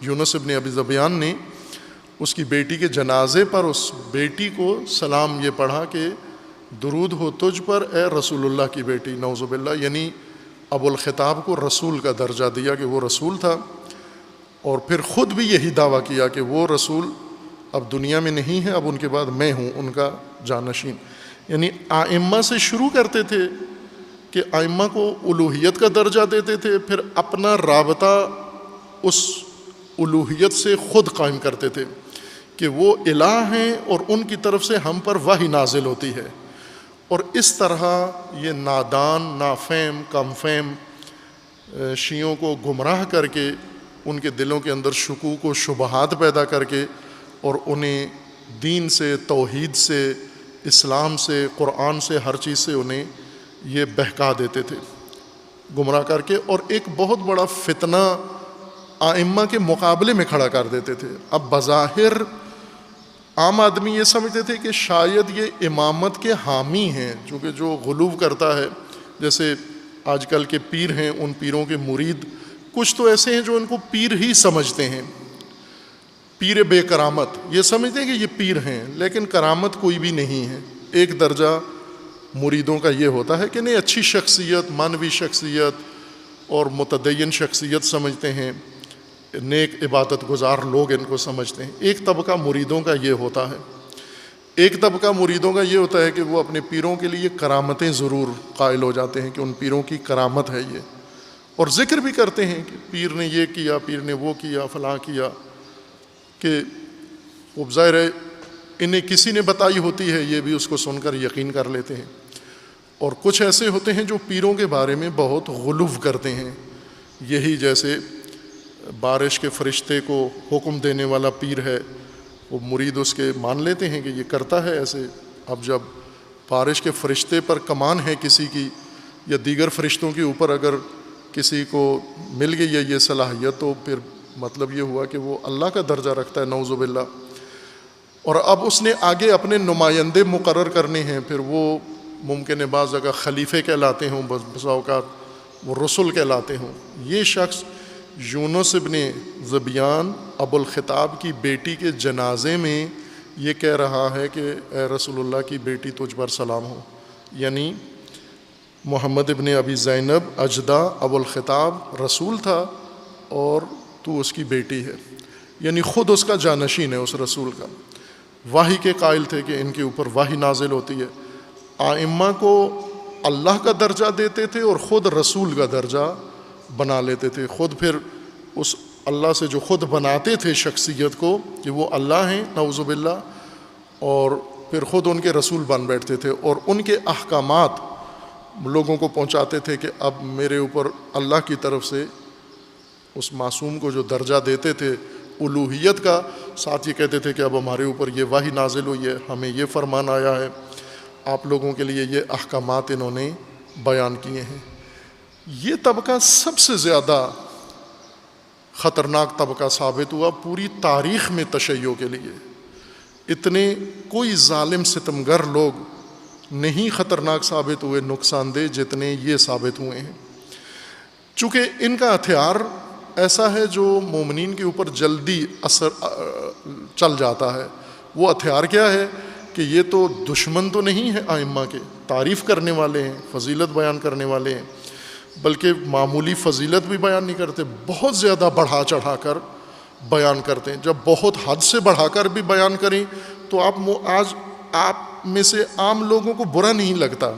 Speaker 1: یونس ابن ابی زبیان نے اس کی بیٹی کے جنازے پر اس بیٹی کو سلام یہ پڑھا کہ درود ہو تجھ پر اے رسول اللہ کی بیٹی، نعوذ باللہ. یعنی ابو الخطاب کو رسول کا درجہ دیا کہ وہ رسول تھا، اور پھر خود بھی یہی دعویٰ کیا کہ وہ رسول اب دنیا میں نہیں ہے، اب ان کے بعد میں ہوں ان کا جانشین. یعنی ائمہ سے شروع کرتے تھے کہ ائمہ کو الوہیت کا درجہ دیتے تھے، پھر اپنا رابطہ اس الوہیت سے خود قائم کرتے تھے کہ وہ الہ ہیں اور ان کی طرف سے ہم پر وحی نازل ہوتی ہے. اور اس طرح یہ نادان، نافہم، کم فہم شیعوں کو گمراہ کر کے ان کے دلوں کے اندر شکوک و شبہات پیدا کر کے، اور انہیں دین سے، توحید سے، اسلام سے، قرآن سے، ہر چیز سے انہیں یہ بہکا دیتے تھے، گمراہ کر کے، اور ایک بہت بڑا فتنہ ائمہ کے مقابلے میں کھڑا کر دیتے تھے. اب بظاہر عام آدمی یہ سمجھتے تھے کہ شاید یہ امامت کے حامی ہیں، چونکہ جو غلو کرتا ہے، جیسے آج کل کے پیر ہیں، ان پیروں کے مرید کچھ تو ایسے ہیں جو ان کو پیر ہی سمجھتے ہیں، پیر بے کرامت، یہ سمجھتے ہیں کہ یہ پیر ہیں لیکن کرامت کوئی بھی نہیں ہے. ایک درجہ مریدوں کا یہ ہوتا ہے کہ نہیں، اچھی شخصیت، مانوی شخصیت اور متدین شخصیت سمجھتے ہیں، نیک عبادت گزار لوگ ان کو سمجھتے ہیں. ایک طبقہ مریدوں کا یہ ہوتا ہے. ایک طبقہ مریدوں کا یہ ہوتا ہے کہ وہ اپنے پیروں کے لیے کرامتیں ضرور قائل ہو جاتے ہیں کہ ان پیروں کی کرامت ہے یہ، اور ذکر بھی کرتے ہیں کہ پیر نے یہ کیا، پیر نے وہ کیا، فلاں کیا، کہ وہ ظاہر ہے انہیں کسی نے بتائی ہوتی ہے، یہ بھی اس کو سن کر یقین کر لیتے ہیں. اور کچھ ایسے ہوتے ہیں جو پیروں کے بارے میں بہت غلو کرتے ہیں، یہی جیسے بارش کے فرشتے کو حکم دینے والا پیر ہے، وہ مرید اس کے مان لیتے ہیں کہ یہ کرتا ہے ایسے. اب جب بارش کے فرشتے پر کمان ہے کسی کی، یا دیگر فرشتوں کے اوپر اگر کسی کو مل گئی ہے یہ صلاحیت، تو پھر مطلب یہ ہوا کہ وہ اللہ کا درجہ رکھتا ہے، نعوذ باللہ. اور اب اس نے آگے اپنے نمائندے مقرر کرنے ہیں، پھر وہ ممکن ہے بعض جگہ خلیفے کہلاتے ہوں، بسا اوقات وہ رسول کہلاتے ہوں. یہ شخص یونس ابن زبیان ابو الخطاب کی بیٹی کے جنازے میں یہ کہہ رہا ہے کہ اے رسول اللہ کی بیٹی تجھ پر سلام ہو. یعنی محمد ابن ابی زینب اجدع ابو الخطاب رسول تھا اور تو اس کی بیٹی ہے، یعنی خود اس کا جانشین ہے اس رسول کا. وحی کے قائل تھے کہ ان کے اوپر وحی نازل ہوتی ہے. ائمہ کو اللہ کا درجہ دیتے تھے اور خود رسول کا درجہ بنا لیتے تھے. خود پھر اس اللہ سے جو خود بناتے تھے شخصیت کو کہ وہ اللہ ہیں، نعوذ باللہ، اور پھر خود ان کے رسول بن بیٹھتے تھے، اور ان کے احکامات لوگوں کو پہنچاتے تھے کہ اب میرے اوپر اللہ کی طرف سے اس معصوم کو جو درجہ دیتے تھے الوہیت کا، ساتھ یہ کہتے تھے کہ اب ہمارے اوپر یہ وحی نازل ہوئی ہے، ہمیں یہ فرمان آیا ہے، آپ لوگوں کے لیے یہ احکامات انہوں نے بیان کیے ہیں۔ یہ طبقہ سب سے زیادہ خطرناک طبقہ ثابت ہوا پوری تاریخ میں تشیع کے لیے۔ اتنے کوئی ظالم ستمگر لوگ نہیں خطرناک ثابت ہوئے، نقصان دہ، جتنے یہ ثابت ہوئے ہیں۔ چونکہ ان کا ہتھیار ایسا ہے جو مومنین کے اوپر جلدی اثر چل جاتا ہے۔ وہ ہتھیار کیا ہے کہ یہ تو دشمن تو نہیں ہے ائمہ کے، تعریف کرنے والے ہیں، فضیلت بیان کرنے والے ہیں، بلکہ معمولی فضیلت بھی بیان نہیں کرتے، بہت زیادہ بڑھا چڑھا کر بیان کرتے ہیں۔ جب بہت حد سے بڑھا کر بھی بیان کریں تو آج آپ میں سے عام لوگوں کو برا نہیں لگتا،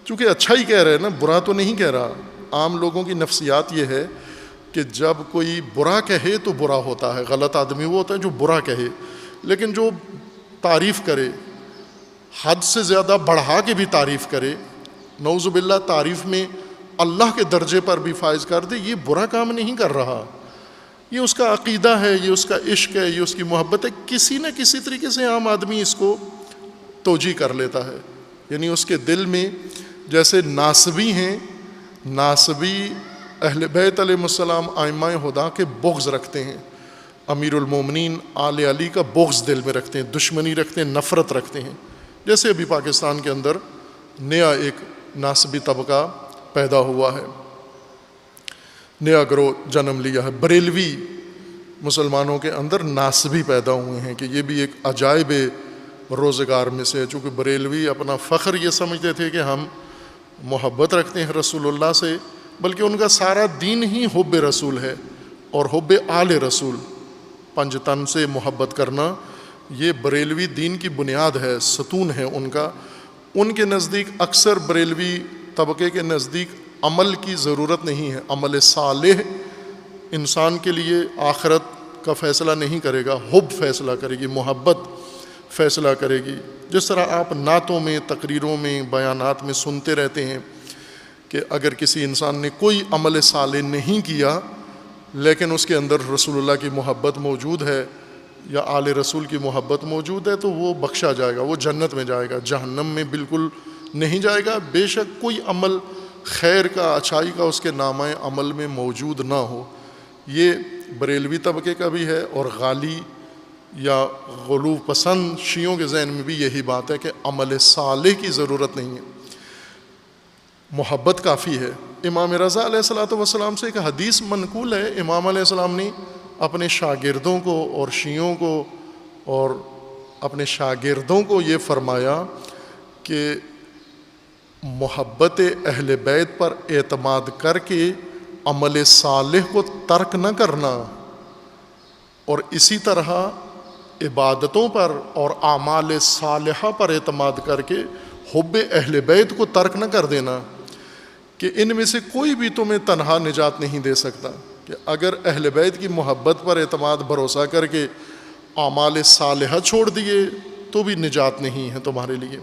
Speaker 1: چونکہ اچھا ہی کہہ رہے ہیں نا، برا تو نہیں کہہ رہا۔ عام لوگوں کی نفسیات یہ ہے کہ جب کوئی برا کہے تو برا ہوتا ہے، غلط آدمی وہ ہوتا ہے جو برا کہے، لیکن جو تعریف کرے، حد سے زیادہ بڑھا کے بھی تعریف کرے، نعوذ باللہ تعریف میں اللہ کے درجے پر بھی فائز کر دے، یہ برا کام نہیں کر رہا، یہ اس کا عقیدہ ہے، یہ اس کا عشق ہے، یہ اس کی محبت ہے۔ کسی نہ کسی طریقے سے عام آدمی اس کو توجیہ کر لیتا ہے، یعنی اس کے دل میں جیسے ناصبی ہیں، ناصبی اہل بیت علیہ السلام ائمہ ہدا کے بغض رکھتے ہیں، امیر المومنین آل علی کا بغض دل میں رکھتے ہیں، دشمنی رکھتے ہیں، نفرت رکھتے ہیں۔ جیسے ابھی پاکستان کے اندر نیا ایک ناصبی طبقہ پیدا ہوا ہے، نیا گروہ جنم لیا ہے، بریلوی مسلمانوں کے اندر ناصبی پیدا ہوئے ہیں کہ یہ بھی ایک عجائب روزگار میں سے ہے۔ چونکہ بریلوی اپنا فخر یہ سمجھتے تھے کہ ہم محبت رکھتے ہیں رسول اللہ سے، بلکہ ان کا سارا دین ہی حب رسول ہے اور حب آل رسول، پنج تن سے محبت کرنا، یہ بریلوی دین کی بنیاد ہے، ستون ہے ان کا۔ ان کے نزدیک، اکثر بریلوی طبقے کے نزدیک عمل کی ضرورت نہیں ہے، عمل صالح انسان کے لیے آخرت کا فیصلہ نہیں کرے گا، حب فیصلہ کرے گی، محبت فیصلہ کرے گی۔ جس طرح آپ نعتوں میں، تقریروں میں، بیانات میں سنتے رہتے ہیں کہ اگر کسی انسان نے کوئی عمل صالح نہیں کیا لیکن اس کے اندر رسول اللہ کی محبت موجود ہے یا آل رسول کی محبت موجود ہے تو وہ بخشا جائے گا، وہ جنت میں جائے گا، جہنم میں بالکل نہیں جائے گا، بے شک کوئی عمل خیر کا، اچھائی کا اس کے نامہ عمل میں موجود نہ ہو۔ یہ بریلوی طبقے کا بھی ہے، اور غالی یا غلو پسند شیعوں کے ذہن میں بھی یہی بات ہے کہ عمل صالح کی ضرورت نہیں ہے، محبت کافی ہے۔ امام رضا علیہ السلام سے ایک حدیث منقول ہے، امام علیہ السلام نے اپنے شاگردوں کو اور شیعوں کو اور اپنے شاگردوں کو یہ فرمایا کہ محبت اہل بیت پر اعتماد کر کے عمل صالح کو ترک نہ کرنا، اور اسی طرح عبادتوں پر اور اعمال صالحہ پر اعتماد کر کے حب اہل بیت کو ترک نہ کر دینا، کہ ان میں سے کوئی بھی تمہیں تنہا نجات نہیں دے سکتا، کہ اگر اہل بیت کی محبت پر اعتماد بھروسہ کر کے اعمال صالحہ چھوڑ دیے تو بھی نجات نہیں ہے تمہارے لیے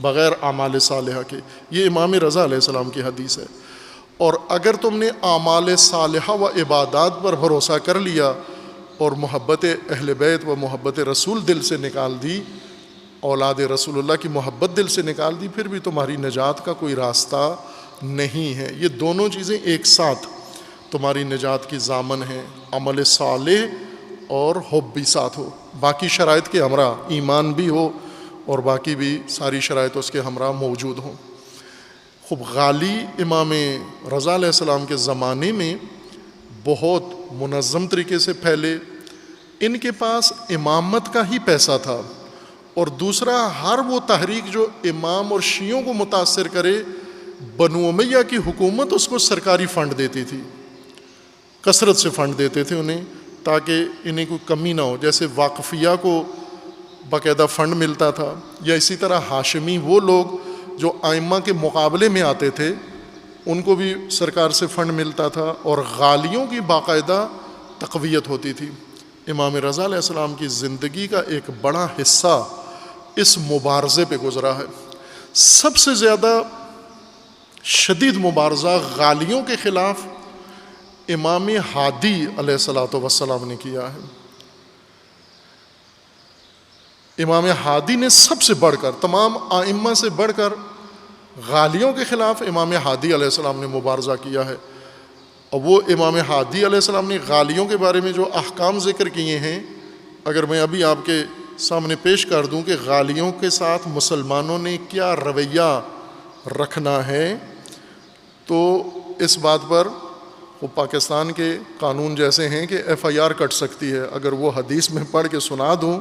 Speaker 1: بغیر اعمال صالحہ کے۔ یہ امام رضا علیہ السلام کی حدیث ہے۔ اور اگر تم نے اعمال صالحہ و عبادات پر بھروسہ کر لیا اور محبت اہل بیت و محبت رسول دل سے نکال دی، اولاد رسول اللہ کی محبت دل سے نکال دی، پھر بھی تمہاری نجات کا کوئی راستہ نہیں ہے۔ یہ دونوں چیزیں ایک ساتھ تمہاری نجات کی ضامن ہیں، عمل صالح اور حب بھی ساتھ ہو، باقی شرائط کے ہمراہ، ایمان بھی ہو اور باقی بھی ساری شرائط اس کے ہمراہ موجود ہوں۔ خوب غالی امام رضا علیہ السلام کے زمانے میں بہت منظم طریقے سے پھیلے، ان کے پاس امامت کا ہی پیسہ تھا، اور دوسرا ہر وہ تحریک جو امام اور شیعوں کو متاثر کرے، بنو امیہ کی حکومت اس کو سرکاری فنڈ دیتی تھی، کثرت سے فنڈ دیتے تھے انہیں، تاکہ انہیں کوئی کمی نہ ہو۔ جیسے واقفیہ کو باقاعدہ فنڈ ملتا تھا، یا اسی طرح ہاشمی وہ لوگ جو ائمہ کے مقابلے میں آتے تھے ان کو بھی سرکار سے فنڈ ملتا تھا، اور غالیوں کی باقاعدہ تقویت ہوتی تھی۔ امام رضا علیہ السلام کی زندگی کا ایک بڑا حصہ اس مبارزے پہ گزرا ہے۔ سب سے زیادہ شدید مبارزہ غالیوں کے خلاف امام ہادی علیہ الصلوۃ والسلام نے کیا ہے۔ امام ہادی نے سب سے بڑھ کر، تمام ائمہ سے بڑھ کر غالیوں کے خلاف امام ہادی علیہ السلام نے مبارزہ کیا ہے۔ اور وہ امام ہادی علیہ السلام نے غالیوں کے بارے میں جو احکام ذکر کیے ہیں، اگر میں ابھی آپ کے سامنے پیش کر دوں کہ غالیوں کے ساتھ مسلمانوں نے کیا رویہ رکھنا ہے، تو اس بات پر وہ پاکستان کے قانون جیسے ہیں کہ FIR کٹ سکتی ہے۔ اگر وہ حدیث میں پڑھ کے سنا دوں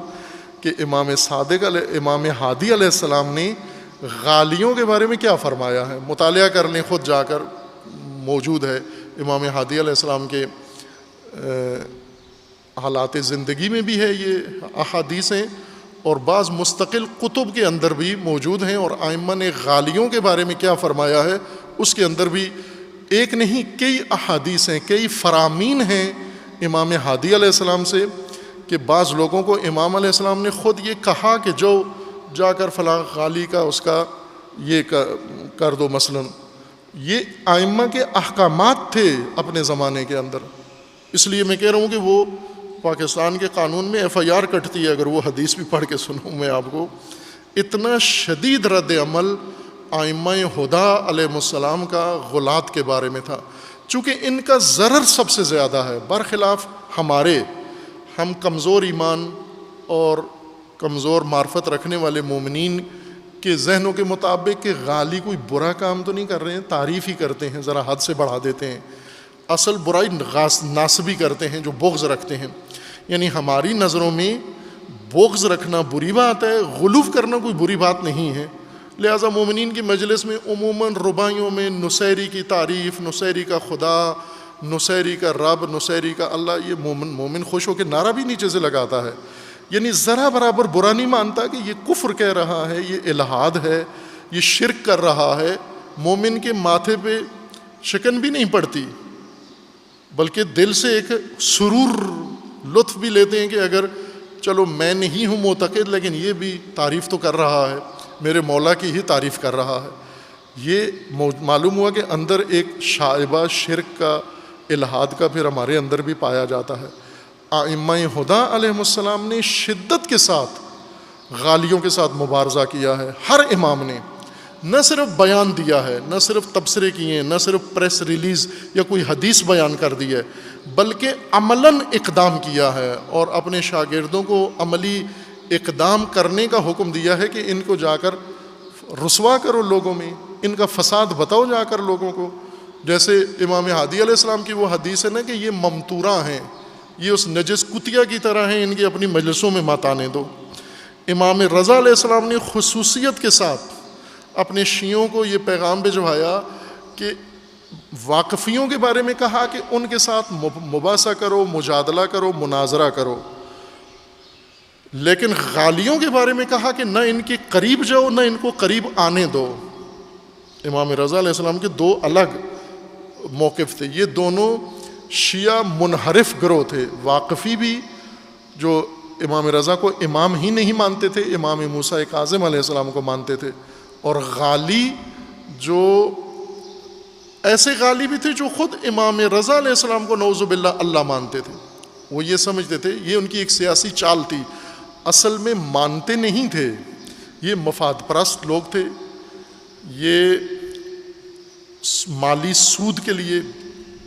Speaker 1: کہ امام ہادی علیہ السلام نے غالیوں کے بارے میں کیا فرمایا ہے، مطالعہ کر لیں، خود جا کر موجود ہے۔ امام ہادی علیہ السلام کے حالات زندگی میں بھی ہے یہ احادیث ہیں، اور بعض مستقل کتب کے اندر بھی موجود ہیں، اور ائمہ نے غالیوں کے بارے میں کیا فرمایا ہے اس کے اندر بھی ایک نہیں کئی احادیث ہیں، کئی فرامین ہیں امام ہادی علیہ السلام سے، کہ بعض لوگوں کو امام علیہ السلام نے خود یہ کہا کہ جو جا کر فلاں غالی کا اس کا یہ کر دو مثلا۔ یہ ائمہ کے احکامات تھے اپنے زمانے کے اندر، اس لیے میں کہہ رہا ہوں کہ وہ پاکستان کے قانون میں FIR کٹتی ہے اگر وہ حدیث بھی پڑھ کے سنوں میں آپ کو۔ اتنا شدید رد عمل ائمہ ہدیٰ علیہ السلام کا غلاۃ کے بارے میں تھا، چونکہ ان کا ضرر سب سے زیادہ ہے، برخلاف ہمارے، ہم کمزور ایمان اور کمزور معرفت رکھنے والے مومنین کے ذہنوں کے مطابق کہ غالی کوئی برا کام تو نہیں کر رہے ہیں، تعریف ہی کرتے ہیں، ذرا حد سے بڑھا دیتے ہیں، اصل برائی ناسبی کرتے ہیں جو بغض رکھتے ہیں۔ یعنی ہماری نظروں میں بغض رکھنا بری بات ہے، غلو کرنا کوئی بری بات نہیں ہے، لہٰذا مومنین کی مجلس میں عموماً رباعیوں میں نصیری کی تعریف، نصیری کا خدا، نصیری کا رب، نصیری کا اللہ، یہ مومن خوش ہو کے نعرہ بھی نیچے سے لگاتا ہے، یعنی ذرا برابر برا نہیں مانتا کہ یہ کفر کہہ رہا ہے، یہ الحاد ہے، یہ شرک کر رہا ہے۔ مومن کے ماتھے پہ شکن بھی نہیں پڑتی، بلکہ دل سے ایک سرور، لطف بھی لیتے ہیں کہ اگر چلو میں نہیں ہوں معتقد لیکن یہ بھی تعریف تو کر رہا ہے، میرے مولا کی ہی تعریف کر رہا ہے۔ یہ معلوم ہوا کہ اندر ایک شائبہ شرک کا، الحاد کا پھر ہمارے اندر بھی پایا جاتا ہے۔ ائمہ ہدیٰ علیہ السلام نے شدت کے ساتھ غالیوں کے ساتھ مبارزہ کیا ہے۔ ہر امام نے نہ صرف بیان دیا ہے، نہ صرف تبصرے کیے ہیں، نہ صرف پریس ریلیز یا کوئی حدیث بیان کر دی ہے، بلکہ عملاً اقدام کیا ہے اور اپنے شاگردوں کو عملی اقدام کرنے کا حکم دیا ہے کہ ان کو جا کر رسوا کرو لوگوں میں، ان کا فساد بتاؤ جا کر لوگوں کو۔ جیسے امام ہادی علیہ السلام کی وہ حدیث ہے نا کہ یہ ممتوراں ہیں، یہ اس نجس کتیا کی طرح ہیں، ان کی اپنی مجلسوں میں مت آنے دو۔ امام رضا علیہ السلام نے خصوصیت کے ساتھ اپنے شیعوں کو یہ پیغام بھجوایا کہ واقفیوں کے بارے میں کہا کہ ان کے ساتھ مباحثہ کرو، مجادلہ کرو، مناظرہ کرو، لیکن غالیوں کے بارے میں کہا کہ نہ ان کے قریب جاؤ نہ ان کو قریب آنے دو۔ امام رضا علیہ السلام کے دو الگ موقف تھے، یہ دونوں شیعہ منحرف گروہ تھے، واقفی بھی جو امام رضا کو امام ہی نہیں مانتے تھے، امام موسیٰ کاظم علیہ السلام کو مانتے تھے، اور غالی جو ایسے غالی بھی تھے جو خود امام رضا علیہ السلام کو نعوذ باللہ اللہ مانتے تھے۔ وہ یہ سمجھتے تھے، یہ ان کی ایک سیاسی چال تھی، اصل میں مانتے نہیں تھے، یہ مفاد پرست لوگ تھے، یہ مالی سود کے لیے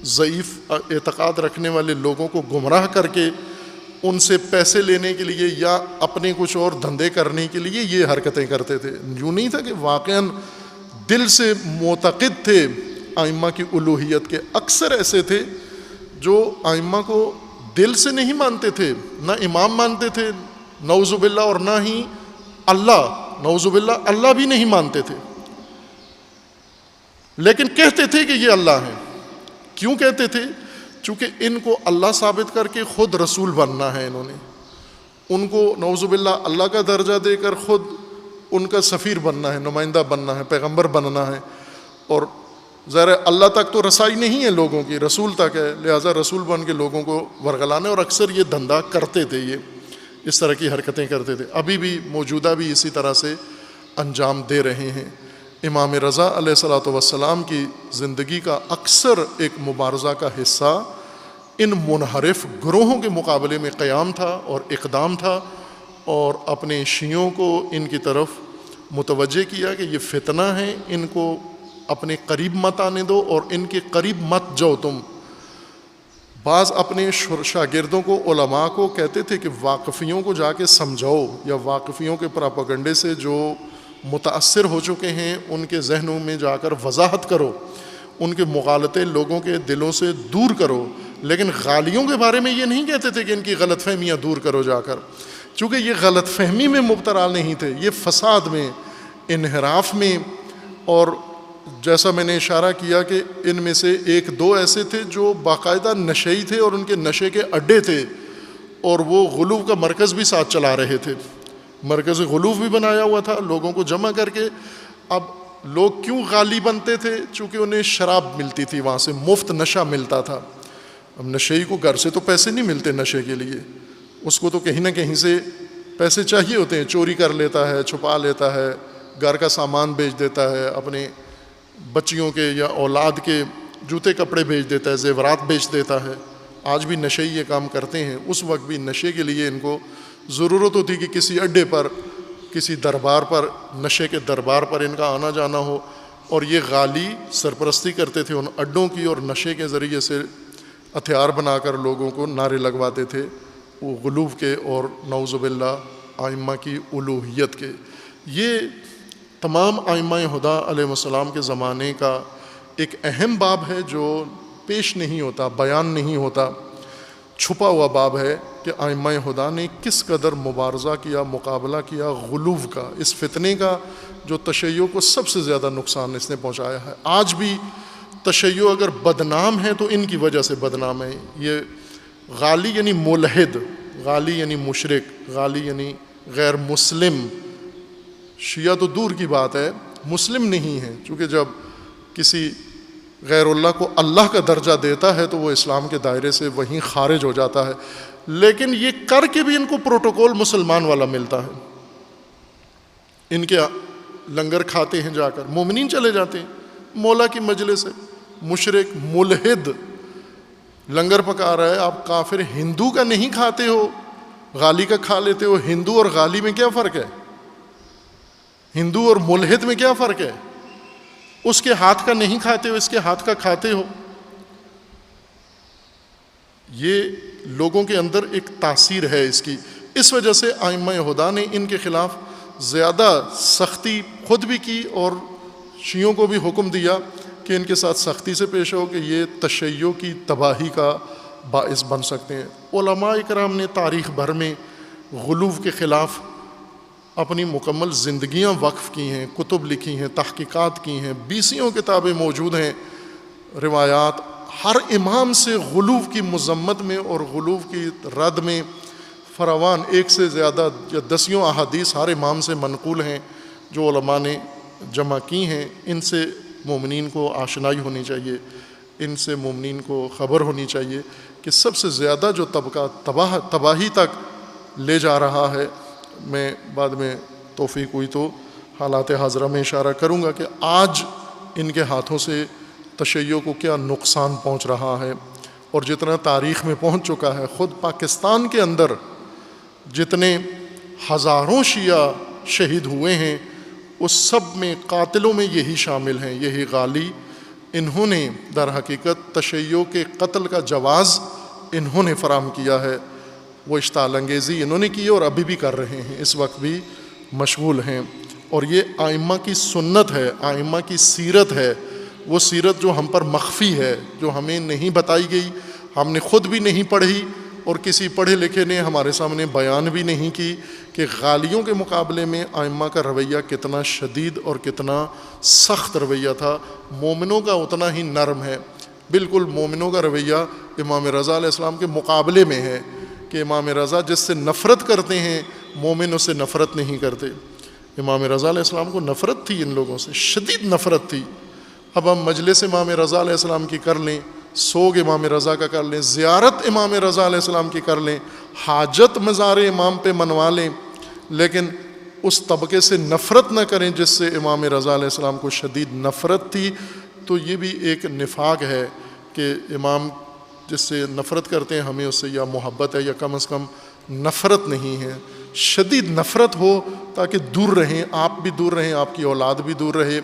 Speaker 1: ضعیف اعتقاد رکھنے والے لوگوں کو گمراہ کر کے ان سے پیسے لینے کے لیے یا اپنے کچھ اور دھندے کرنے کے لیے یہ حرکتیں کرتے تھے۔ یوں نہیں تھا کہ واقعاً دل سے معتقد تھے ائمہ کی الوہیت کے۔ اکثر ایسے تھے جو ائمہ کو دل سے نہیں مانتے تھے، نہ امام مانتے تھے نعوذ باللہ، اور نہ ہی اللہ، نعوذ باللہ اللہ بھی نہیں مانتے تھے، لیکن کہتے تھے کہ یہ اللہ ہیں۔ کیوں کہتے تھے؟ چونکہ ان کو اللہ ثابت کر کے خود رسول بننا ہے، انہوں نے ان کو نعوذ باللہ اللہ کا درجہ دے کر خود ان کا سفیر بننا ہے، نمائندہ بننا ہے، پیغمبر بننا ہے، اور ظاہر اللہ تک تو رسائی نہیں ہے لوگوں کی، رسول تک ہے، لہٰذا رسول بن کے لوگوں کو ورگلانے، اور اکثر یہ دھندا کرتے تھے، یہ اس طرح کی حرکتیں کرتے تھے، ابھی بھی موجودہ بھی اسی طرح سے انجام دے رہے ہیں۔ امام رضا علیہ الصلوۃ والسلام کی زندگی کا اکثر ایک مبارزہ کا حصہ ان منحرف گروہوں کے مقابلے میں قیام تھا اور اقدام تھا، اور اپنے شیعوں کو ان کی طرف متوجہ کیا کہ یہ فتنہ ہے، ان کو اپنے قریب مت آنے دو اور ان کے قریب مت جاؤ تم۔ بعض اپنے شاگردوں کو، علماء کو کہتے تھے کہ واقفیوں کو جا کے سمجھاؤ، یا واقفیوں کے پراپیگنڈے سے جو متاثر ہو چکے ہیں ان کے ذہنوں میں جا کر وضاحت کرو، ان کے مغالطے لوگوں کے دلوں سے دور کرو۔ لیکن غالیوں کے بارے میں یہ نہیں کہتے تھے کہ ان کی غلط فہمیاں دور کرو جا کر، چونکہ یہ غلط فہمی میں مبتلا نہیں تھے، یہ فساد میں، انحراف میں، اور جیسا میں نے اشارہ کیا کہ ان میں سے ایک دو ایسے تھے جو باقاعدہ نشئی تھے اور ان کے نشے کے اڈے تھے، اور وہ غلو کا مرکز بھی ساتھ چلا رہے تھے، مرکز غلو بھی بنایا ہوا تھا لوگوں کو جمع کر کے۔ اب لوگ کیوں غالی بنتے تھے؟ چونکہ انہیں شراب ملتی تھی، وہاں سے مفت نشہ ملتا تھا۔ اب نشئی کو گھر سے تو پیسے نہیں ملتے نشے کے لیے، اس کو تو کہیں نہ کہیں سے پیسے چاہیے ہوتے ہیں، چوری کر لیتا ہے، چھپا لیتا ہے، گھر کا سامان بیچ دیتا ہے، اپنے بچیوں کے یا اولاد کے جوتے کپڑے بیچ دیتا ہے، زیورات بیچ دیتا ہے۔ آج بھی نشئی یہ کام کرتے ہیں۔ اس وقت بھی نشے کے لیے ان کو ضرورت ہوتی کہ کسی اڈے پر، کسی دربار پر، نشے کے دربار پر ان کا آنا جانا ہو، اور یہ غالی سرپرستی کرتے تھے ان اڈوں کی، اور نشے کے ذریعے سے ہتھیار بنا کر لوگوں کو نعرے لگواتے تھے وہ غلو کے اور نعوذ باللہ ائمہ کی الوہیت کے۔ یہ تمام ائمہ ہدیٰ علیہ السلام کے زمانے کا ایک اہم باب ہے جو پیش نہیں ہوتا، بیان نہیں ہوتا، چھپا ہوا باب ہے کہ ائمہ ہدیٰ نے کس قدر مبارزہ کیا، مقابلہ کیا غلو کا، اس فتنے کا جو تشیع کو سب سے زیادہ نقصان اس نے پہنچایا ہے۔ آج بھی تشیع اگر بدنام ہے تو ان کی وجہ سے بدنام ہے۔ یہ غالی یعنی ملحد، غالی یعنی مشرک، غالی یعنی غیر مسلم، شیعہ تو دور کی بات ہے، مسلم نہیں ہے، چونکہ جب کسی غیر اللہ کو اللہ کا درجہ دیتا ہے تو وہ اسلام کے دائرے سے وہیں خارج ہو جاتا ہے۔ لیکن یہ کر کے بھی ان کو پروٹوکول مسلمان والا ملتا ہے، ان کے لنگر کھاتے ہیں جا کر، مومنین چلے جاتے ہیں مولا کی مجلس سے، مشرک ملحد لنگر پکا رہا ہے، آپ کافر ہندو کا نہیں کھاتے ہو، غالی کا کھا لیتے ہو۔ ہندو اور غالی میں کیا فرق ہے؟ ہندو اور ملحد میں کیا فرق ہے؟ اس کے ہاتھ کا نہیں کھاتے ہو، اس کے ہاتھ کا کھاتے ہو۔ یہ لوگوں کے اندر ایک تاثیر ہے اس کی، اس وجہ سے ائمہ ہدیٰ نے ان کے خلاف زیادہ سختی خود بھی کی اور شیعوں کو بھی حکم دیا کہ ان کے ساتھ سختی سے پیش ہو، کہ یہ تشیع کی تباہی کا باعث بن سکتے ہیں۔ علماء اکرام نے تاریخ بھر میں غلو کے خلاف اپنی مکمل زندگیاں وقف کی ہیں، کتب لکھی ہیں، تحقیقات کی ہیں، 20 کتابیں موجود ہیں، روایات ہر امام سے غلو کی مذمت میں اور غلو کی رد میں فراوان، ایک سے زیادہ یا 10 احادیث ہر امام سے منقول ہیں جو علماء نے جمع کی ہیں۔ ان سے مومنین کو آشنائی ہونی چاہیے، ان سے مومنین کو خبر ہونی چاہیے کہ سب سے زیادہ جو طبقہ تباہی تک لے جا رہا ہے، میں بعد میں توفیق ہوئی تو حالات حاضرہ میں اشارہ کروں گا کہ آج ان کے ہاتھوں سے تشیع کو کیا نقصان پہنچ رہا ہے، اور جتنا تاریخ میں پہنچ چکا ہے۔ خود پاکستان کے اندر جتنے ہزاروں شیعہ شہید ہوئے ہیں، اس سب میں قاتلوں میں یہی شامل ہیں، یہی غالی۔ انہوں نے در حقیقت تشیع کے قتل کا جواز انہوں نے فراہم کیا ہے، وہ اشتعال انگیزی انہوں نے کی اور ابھی بھی کر رہے ہیں، اس وقت بھی مشغول ہیں۔ اور یہ ائمہ کی سنت ہے، ائمہ کی سیرت ہے، وہ سیرت جو ہم پر مخفی ہے، جو ہمیں نہیں بتائی گئی، ہم نے خود بھی نہیں پڑھی اور کسی پڑھے لکھے نے ہمارے سامنے بیان بھی نہیں کی کہ غالیوں کے مقابلے میں ائمہ کا رویہ کتنا شدید اور کتنا سخت رویہ تھا۔ مومنوں کا اتنا ہی نرم ہے، بالکل مومنوں کا رویہ امام رضا علیہ السلام کے مقابلے میں ہے کہ امام رضا جس سے نفرت کرتے ہیں مومن اس سے نفرت نہیں کرتے۔ امام رضا علیہ السلام کو نفرت تھی ان لوگوں سے، شدید نفرت تھی۔ اب ہم مجلس امام رضا علیہ السلام کی کر لیں، سوگ امام رضا کا کر لیں، زیارت امام رضا علیہ السلام کی کر لیں، حاجت مزار امام پہ منوا لیں، لیکن اس طبقے سے نفرت نہ کریں جس سے امام رضا علیہ السلام کو شدید نفرت تھی. تو یہ بھی ایک نفاق ہے کہ امام جس سے نفرت کرتے ہیں ہمیں اس سے یا محبت ہے یا کم از کم نفرت نہیں ہے. شدید نفرت ہو تاکہ دور رہیں، آپ بھی دور رہیں، آپ کی اولاد بھی دور رہے،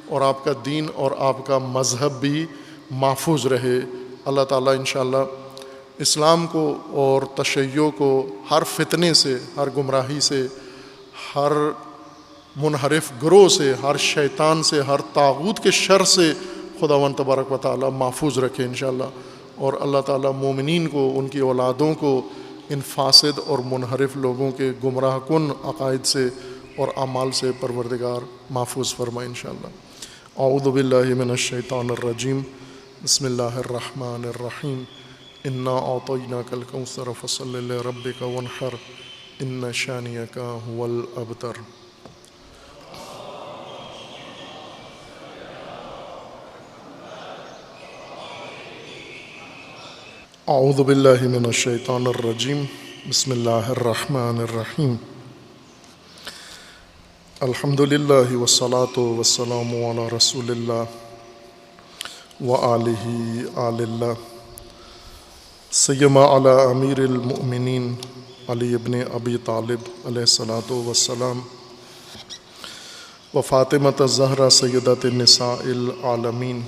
Speaker 1: اور آپ کا دین اور آپ کا مذہب بھی محفوظ رہے. اللہ تعالیٰ انشاءاللہ اسلام کو اور تشیع کو ہر فتنے سے، ہر گمراہی سے، ہر منحرف گروہ سے، ہر شیطان سے، ہر طاغوت کے شر سے خداوند تبارک و تعالیٰ محفوظ رکھے انشاءاللہ. اور اللہ تعالیٰ مومنین کو، ان کی اولادوں کو ان فاسد اور منحرف لوگوں کے گمراہ کن عقائد سے اور اعمال سے پروردگار محفوظ فرمائے انشاءاللہ. اعوذ باللہ من الشیطان الرجیم. بسم اللہ الرحمن الرحیم. انا اعطیناک الکوثر فصل لربک وانحر ان شانئک هو الابتر. اعوذ باللہ من الشیطان الرجیم. بسم اللہ الرحمن الرحیم. الحمد للہ والصلاة والسلام علی رسول اللہ وآلہ آل اللہ سیما علی امیر المؤمنین علی ابن ابی طالب علیہ الصلاۃ والسلام و فاطمۃ الزہرا سیدۃ النساء العالمین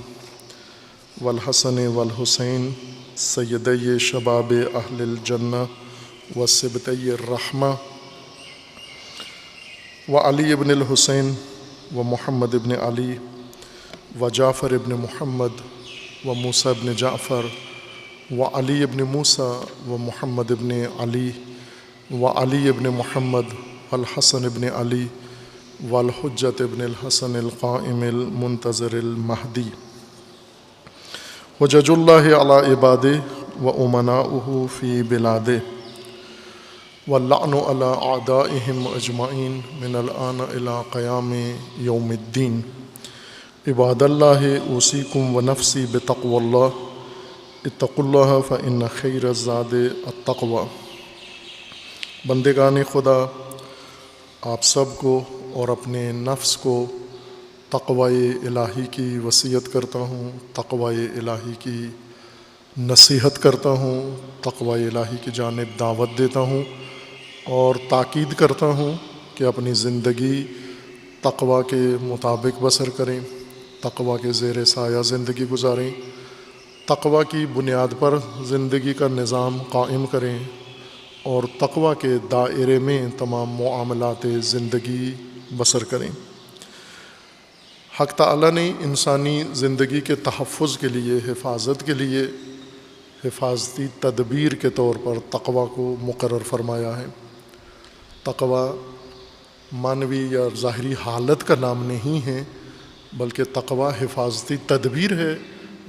Speaker 1: والحسن والحسین سیدی شباب اہل الجنہ وصبطی الرحمہ و علی ابن الحسین و محمد ابن علی و جعفر ابن محمد و موسیٰ ابن جعفر و علی ابن موسیٰ و محمد ابن علی و علی ابن محمد والحسن ابن علی والحجت ابن الحسن القائم المنتظر المہدی وجج اللہ علی عبادہ و امناؤہ فی بلادہ واللعن علی اعدائہم اجمعین من الآن الی قیام یوم الدین. عباد اللہ اوصیکم و نفسی بتقوی اللہ اتقوا اللہ فإن خیر الزاد التقوی. بندگان خدا، آپ سب کو اور اپنے نفس کو تقوی الہی کی وصیت کرتا ہوں، تقوی الہی کی نصیحت کرتا ہوں، تقوی الہی کی جانب دعوت دیتا ہوں اور تاکید کرتا ہوں کہ اپنی زندگی تقوی کے مطابق بسر کریں، تقوی کے زیر سایہ زندگی گزاریں، تقوی کی بنیاد پر زندگی کا نظام قائم کریں اور تقوی کے دائرے میں تمام معاملات زندگی بسر کریں. حق تعالیٰ نے انسانی زندگی کے تحفظ کے لیے، حفاظت کے لیے حفاظتی تدبیر کے طور پر تقوی کو مقرر فرمایا ہے. تقوی معنوی یا ظاہری حالت کا نام نہیں ہے، بلکہ تقوی حفاظتی تدبیر ہے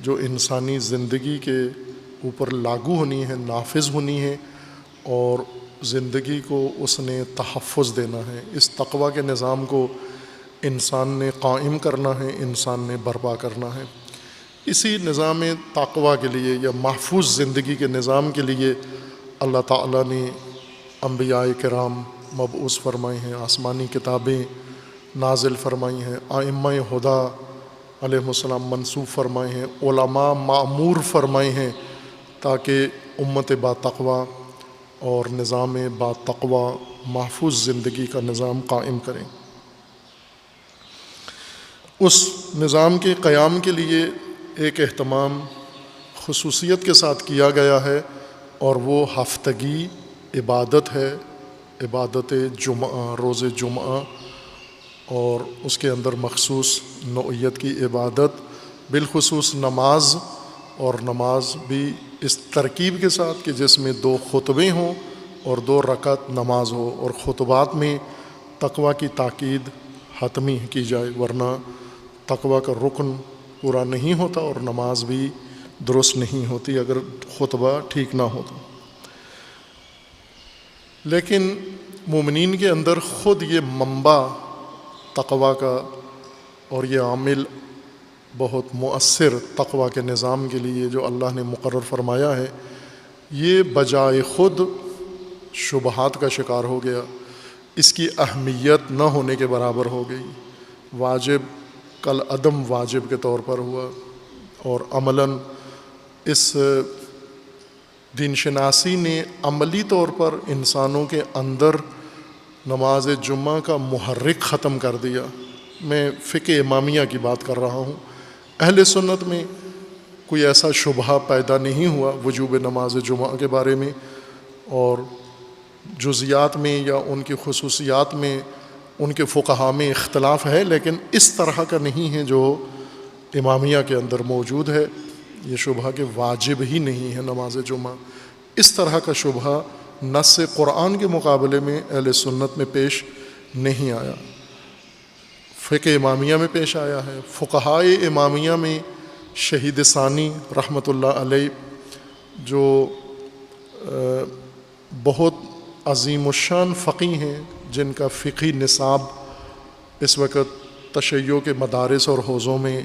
Speaker 1: جو انسانی زندگی کے اوپر لاگو ہونی ہے، نافذ ہونی ہے اور زندگی کو اس نے تحفظ دینا ہے. اس تقوی کے نظام کو انسان نے قائم کرنا ہے، انسان نے برپا کرنا ہے. اسی نظام تقوی کے لیے یا محفوظ زندگی کے نظام کے لیے اللہ تعالیٰ نے انبیاء کرام مبعوث فرمائے ہیں، آسمانی کتابیں نازل فرمائی ہیں، ائمہ ہدیٰ علیہ السلام منصوب فرمائے ہیں، علماء مأمور فرمائے ہیں تاکہ امت با تقوی اور نظام با تقوی محفوظ زندگی کا نظام قائم کریں. اس نظام کے قیام کے لیے ایک اہتمام خصوصیت کے ساتھ کیا گیا ہے اور وہ ہفتگی عبادت ہے، عبادت جمعہ، روز جمعہ، اور اس کے اندر مخصوص نوعیت کی عبادت، بالخصوص نماز، اور نماز بھی اس ترکیب کے ساتھ کہ جس میں 2 خطبے ہوں اور 2 رکعت نماز ہو، اور خطبات میں تقوی کی تاکید حتمی کی جائے، ورنہ تقوی کا رکن پورا نہیں ہوتا اور نماز بھی درست نہیں ہوتی اگر خطبہ ٹھیک نہ ہوتا. لیکن مومنین کے اندر خود یہ منبع تقوی کا اور یہ عامل بہت مؤثر تقوی کے نظام کے لیے جو اللہ نے مقرر فرمایا ہے، یہ بجائے خود شبہات کا شکار ہو گیا، اس کی اہمیت نہ ہونے کے برابر ہو گئی، واجب کل عدم واجب کے طور پر ہوا، اور عملاً اس دین شناسی نے عملی طور پر انسانوں کے اندر نماز جمعہ کا محرک ختم کر دیا۔ میں فقہ امامیہ کی بات کر رہا ہوں۔ اہل سنت میں کوئی ایسا شبہہ پیدا نہیں ہوا وجوب نماز جمعہ کے بارے میں، اور جزیات میں یا ان کی خصوصیات میں ان کے فقہاء میں اختلاف ہے، لیکن اس طرح کا نہیں ہے جو امامیہ کے اندر موجود ہے، یہ شبہہ کہ واجب ہی نہیں ہے نماز جمعہ۔ اس طرح کا شبہہ نص قرآن کے مقابلے میں اہل سنت میں پیش نہیں آیا، فقہ امامیہ میں پیش آیا ہے۔ فقہائے امامیہ میں شہید ثانی رحمۃ اللہ علیہ جو بہت عظیم الشان فقیہ ہیں، جن کا فقہی نصاب اس وقت تشیع کے مدارس اور حوزوں میں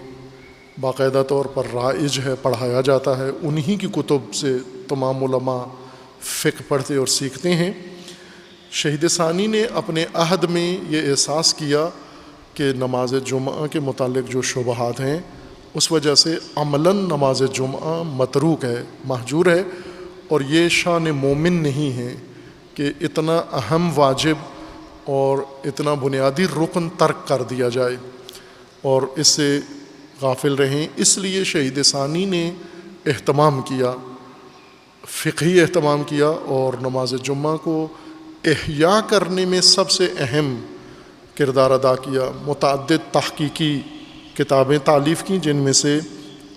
Speaker 1: باقاعدہ طور پر رائج ہے، پڑھایا جاتا ہے، انہی کی کتب سے تمام علماء فقہ پڑھتے اور سیکھتے ہیں۔ شہید ثانی نے اپنے عہد میں یہ احساس کیا کہ نماز جمعہ کے متعلق جو شبہات ہیں اس وجہ سے عملاً نماز جمعہ متروک ہے، مہجور ہے، اور یہ شان مومن نہیں ہے کہ اتنا اہم واجب اور اتنا بنیادی رکن ترک کر دیا جائے اور اس سے غافل رہیں۔ اس لیے شہید ثانی نے اہتمام کیا، فقہی اہتمام کیا، اور نماز جمعہ کو احیاء کرنے میں سب سے اہم کردار ادا کیا۔ متعدد تحقیقی کتابیں تالیف کیں، جن میں سے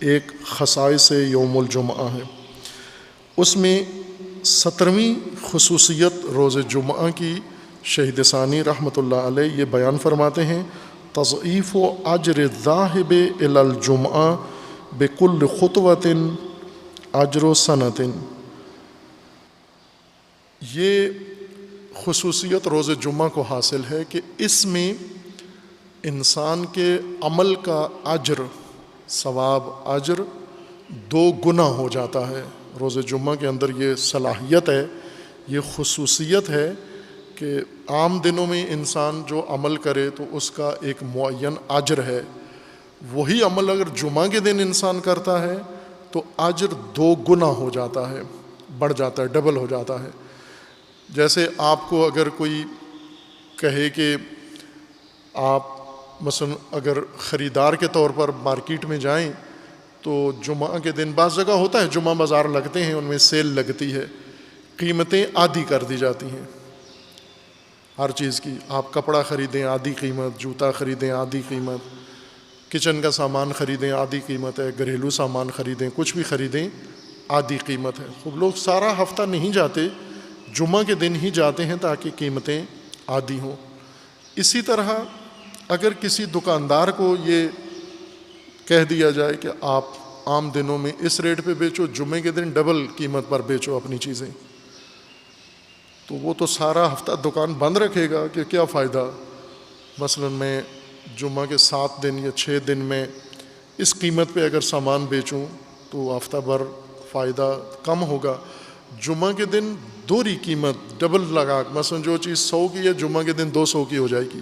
Speaker 1: ایک خصائص یوم الجمعہ ہے۔ اس میں 17ویں خصوصیت روز جمعہ کی شہید ثانی رحمۃ اللہ علیہ یہ بیان فرماتے ہیں: تضعیف و اجر الذاہب الی الجمعہ بکل خطوۃ اجر سنۃ۔ یہ خصوصیت روز جمعہ کو حاصل ہے کہ اس میں انسان کے عمل کا اجر، ثواب اجر 2 گنا ہو جاتا ہے۔ روز جمعہ کے اندر یہ صلاحیت ہے، یہ خصوصیت ہے کہ عام دنوں میں انسان جو عمل کرے تو اس کا ایک معین اجر ہے، وہی عمل اگر جمعہ کے دن انسان کرتا ہے تو اجر 2 گنا ہو جاتا ہے، بڑھ جاتا ہے، ڈبل ہو جاتا ہے۔ جیسے آپ کو اگر کوئی کہے کہ آپ مثلا اگر خریدار کے طور پر مارکیٹ میں جائیں تو جمعہ کے دن بعض جگہ ہوتا ہے جمعہ بازار لگتے ہیں، ان میں سیل لگتی ہے، قیمتیں آدھی کر دی جاتی ہیں ہر چیز کی۔ آپ کپڑا خریدیں آدھی قیمت، جوتا خریدیں آدھی قیمت، کچن کا سامان خریدیں آدھی قیمت ہے، گھریلو سامان خریدیں، کچھ بھی خریدیں آدھی قیمت ہے۔ خوب لوگ سارا ہفتہ نہیں جاتے، جمعہ کے دن ہی جاتے ہیں تاکہ قیمتیں آدھی ہوں۔ اسی طرح اگر کسی دکاندار کو یہ کہہ دیا جائے کہ آپ عام دنوں میں اس ریٹ پہ بیچو، جمعے کے دن ڈبل قیمت پر بیچو اپنی چیزیں، تو وہ تو سارا ہفتہ دکان بند رکھے گا کہ کیا فائدہ۔ مثلا میں جمعہ کے 7 دن یا 6 دن میں اس قیمت پہ اگر سامان بیچوں تو ہفتہ بھر فائدہ کم ہوگا۔ جمعہ کے دن دوہری قیمت ڈبل لگا، مثلا جو چیز 100 کی ہے جمعہ کے دن 200 کی ہو جائے گی،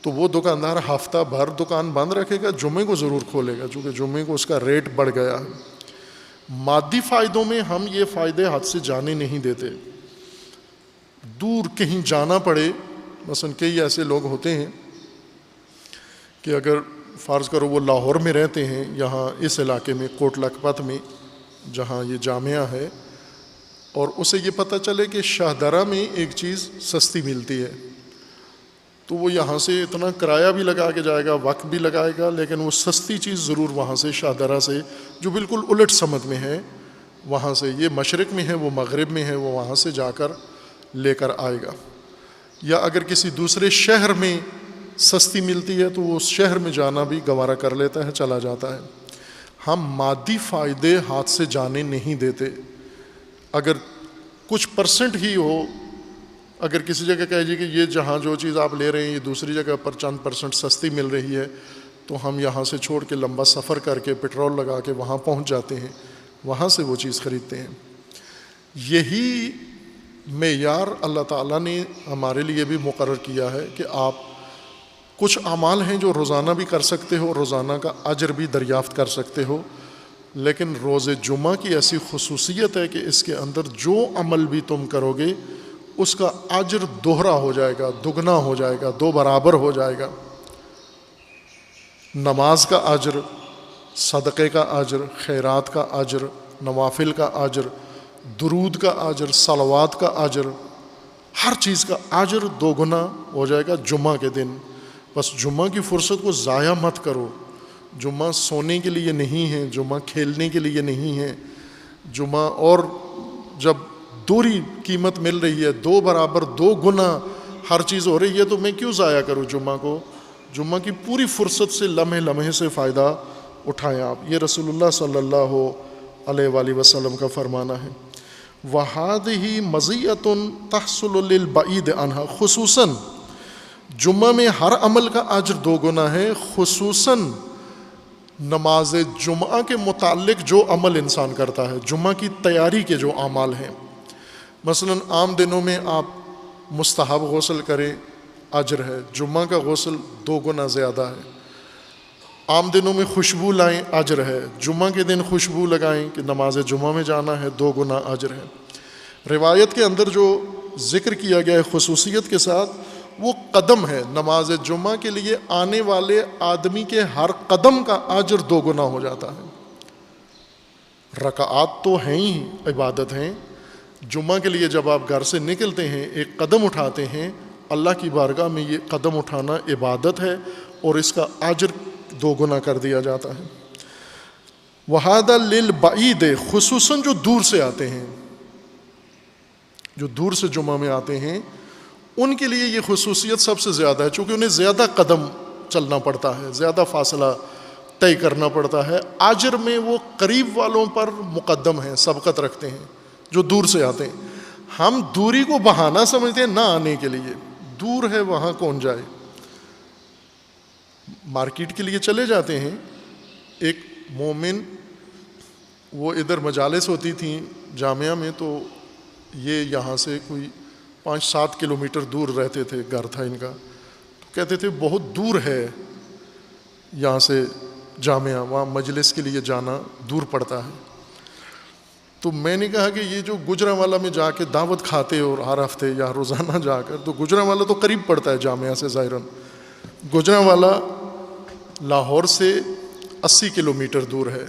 Speaker 1: تو وہ دکاندار ہفتہ بھر دکان بند رکھے گا، جمعے کو ضرور کھولے گا، چونکہ جمعے کو اس کا ریٹ بڑھ گیا ہے۔ مادی فائدوں میں ہم یہ فائدے ہاتھ سے جانے نہیں دیتے۔ دور کہیں جانا پڑے، مثلا کئی ایسے لوگ ہوتے ہیں کہ اگر فرض کرو وہ لاہور میں رہتے ہیں، یہاں اس علاقے میں کوٹ لکھپت میں جہاں یہ جامعہ ہے، اور اسے یہ پتہ چلے کہ شاہدرہ میں ایک چیز سستی ملتی ہے، تو وہ یہاں سے اتنا کرایہ بھی لگا کے جائے گا، وقت بھی لگائے گا، لیکن وہ سستی چیز ضرور وہاں سے شاہدرہ سے، جو بالکل الٹ سمت میں ہے، وہاں سے، یہ مشرق میں ہے وہ مغرب میں ہے، وہ وہاں سے جا کر لے کر آئے گا۔ یا اگر کسی دوسرے شہر میں سستی ملتی ہے تو وہ اس شہر میں جانا بھی گوارا کر لیتا ہے، چلا جاتا ہے۔ ہم مادی فائدے ہاتھ سے جانے نہیں دیتے۔ اگر کچھ پرسنٹ ہی ہو، اگر کسی جگہ کہے جی کہ یہ جہاں جو چیز آپ لے رہے ہیں یہ دوسری جگہ پر چند % سستی مل رہی ہے، تو ہم یہاں سے چھوڑ کے لمبا سفر کر کے پیٹرول لگا کے وہاں پہنچ جاتے ہیں، وہاں سے وہ چیز خریدتے ہیں۔ یہی معیار اللہ تعالیٰ نے ہمارے لیے بھی مقرر کیا ہے کہ آپ کچھ اعمال ہیں جو روزانہ بھی کر سکتے ہو، روزانہ کا اجر بھی دریافت کر سکتے ہو، لیکن روز جمعہ کی ایسی خصوصیت ہے کہ اس کے اندر جو عمل بھی تم کرو گے اس کا اجر دوہرا ہو جائے گا، دگنا ہو جائے گا، دو برابر ہو جائے گا۔ نماز کا اجر، صدقے کا اجر، خیرات کا اجر، نوافل کا اجر، درود کا اجر، صلوات کا اجر، ہر چیز کا اجر دو گنا ہو جائے گا جمعہ کے دن۔ بس جمعہ کی فرصت کو ضائع مت کرو۔ جمعہ سونے کے لیے نہیں ہے، جمعہ کھیلنے کے لیے نہیں ہے۔ جمعہ، اور جب دوہری قیمت مل رہی ہے، دو برابر، دو گنا ہر چیز ہو رہی ہے، تو میں کیوں ضائع کروں جمعہ کو؟ جمعہ کی پوری فرصت سے لمحے لمحے سے فائدہ اٹھائیں آپ۔ یہ رسول اللہ صلی اللہ علیہ وآلہ وسلم کا فرمانا ہے۔ وَهَذِهِ مَزِيَّةٌ تَحْصُلُ لِلْبَعِيدِ عَنْهَا، خصوصاً جمعہ میں ہر عمل کا اجر دو گنا ہے، خصوصاً نماز جمعہ کے متعلق جو عمل انسان کرتا ہے، جمعہ کی تیاری کے جو اعمال ہیں۔ مثلاً عام دنوں میں آپ مستحب غسل کریں، اجر ہے، جمعہ کا غسل دو گنا زیادہ ہے۔ عام دنوں میں خوشبو لائیں، اجر ہے، جمعہ کے دن خوشبو لگائیں کہ نماز جمعہ میں جانا ہے، دو گنا اجر ہے۔ روایت کے اندر جو ذکر کیا گیا ہے خصوصیت کے ساتھ، وہ قدم ہے، نماز جمعہ کے لیے آنے والے آدمی کے ہر قدم کا اجر دو گنا ہو جاتا ہے۔ رکعات تو ہیں ہی عبادت ہیں، جمعہ کے لیے جب آپ گھر سے نکلتے ہیں، ایک قدم اٹھاتے ہیں، اللہ کی بارگاہ میں یہ قدم اٹھانا عبادت ہے، اور اس کا اجر دو گنا کر دیا جاتا ہے۔ وَهَذَا لِلْبَعِيدِ، خصوصاً جو دور سے آتے ہیں، جو دور سے جمعہ میں آتے ہیں، ان کے لیے یہ خصوصیت سب سے زیادہ ہے، چونکہ انہیں زیادہ قدم چلنا پڑتا ہے، زیادہ فاصلہ طے کرنا پڑتا ہے۔ اجر میں وہ قریب والوں پر مقدم ہیں، سبقت رکھتے ہیں جو دور سے آتے ہیں۔ ہم دوری کو بہانہ سمجھتے ہیں نہ آنے کے لیے، دور ہے وہاں کون جائے۔ مارکیٹ کے لیے چلے جاتے ہیں، ایک مومن، وہ ادھر مجالس ہوتی تھیں جامعہ میں، تو یہ یہاں سے کوئی 5-7 کلومیٹر دور رہتے تھے، گھر تھا ان کا، تو کہتے تھے بہت دور ہے یہاں سے جامعہ، وہاں مجلس کے لیے جانا دور پڑتا ہے۔ تو میں نے کہا کہ یہ جو گجرانوالہ میں جا کے دعوت کھاتے اور ہر ہفتے یا روزانہ جا کر، تو گجرانوالہ تو قریب پڑتا ہے جامعہ سے ظاہراً، گجرانوالہ لاہور سے 80 کلومیٹر دور ہے،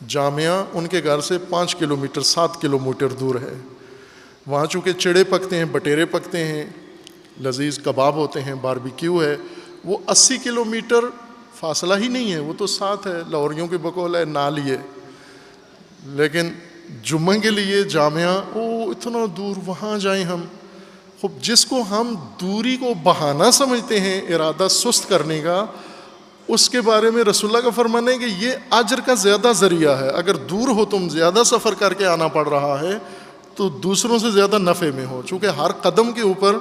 Speaker 1: جامعہ ان کے گھر سے 5 کلومیٹر 7 کلومیٹر دور ہے۔ وہاں چونکہ چڑے پکتے ہیں، بٹیرے پکتے ہیں، لذیذ کباب ہوتے ہیں، باربیکیو ہے، وہ 80 کلومیٹر فاصلہ ہی نہیں ہے، وہ تو ساتھ ہے، لاہوریوں کے بقول ہے نہ لیے۔ لیکن جمعہ کے لیے جامعہ، اتنا دور وہاں جائیں ہم۔ خب جس کو ہم دوری کو بہانہ سمجھتے ہیں، ارادہ سست کرنے کا، اس کے بارے میں رسول اللہ کا فرمانا ہے کہ یہ اجر کا زیادہ ذریعہ ہے۔ اگر دور ہو، تم زیادہ سفر کر کے آنا پڑ رہا ہے، تو دوسروں سے زیادہ نفع میں ہو، چونکہ ہر قدم کے اوپر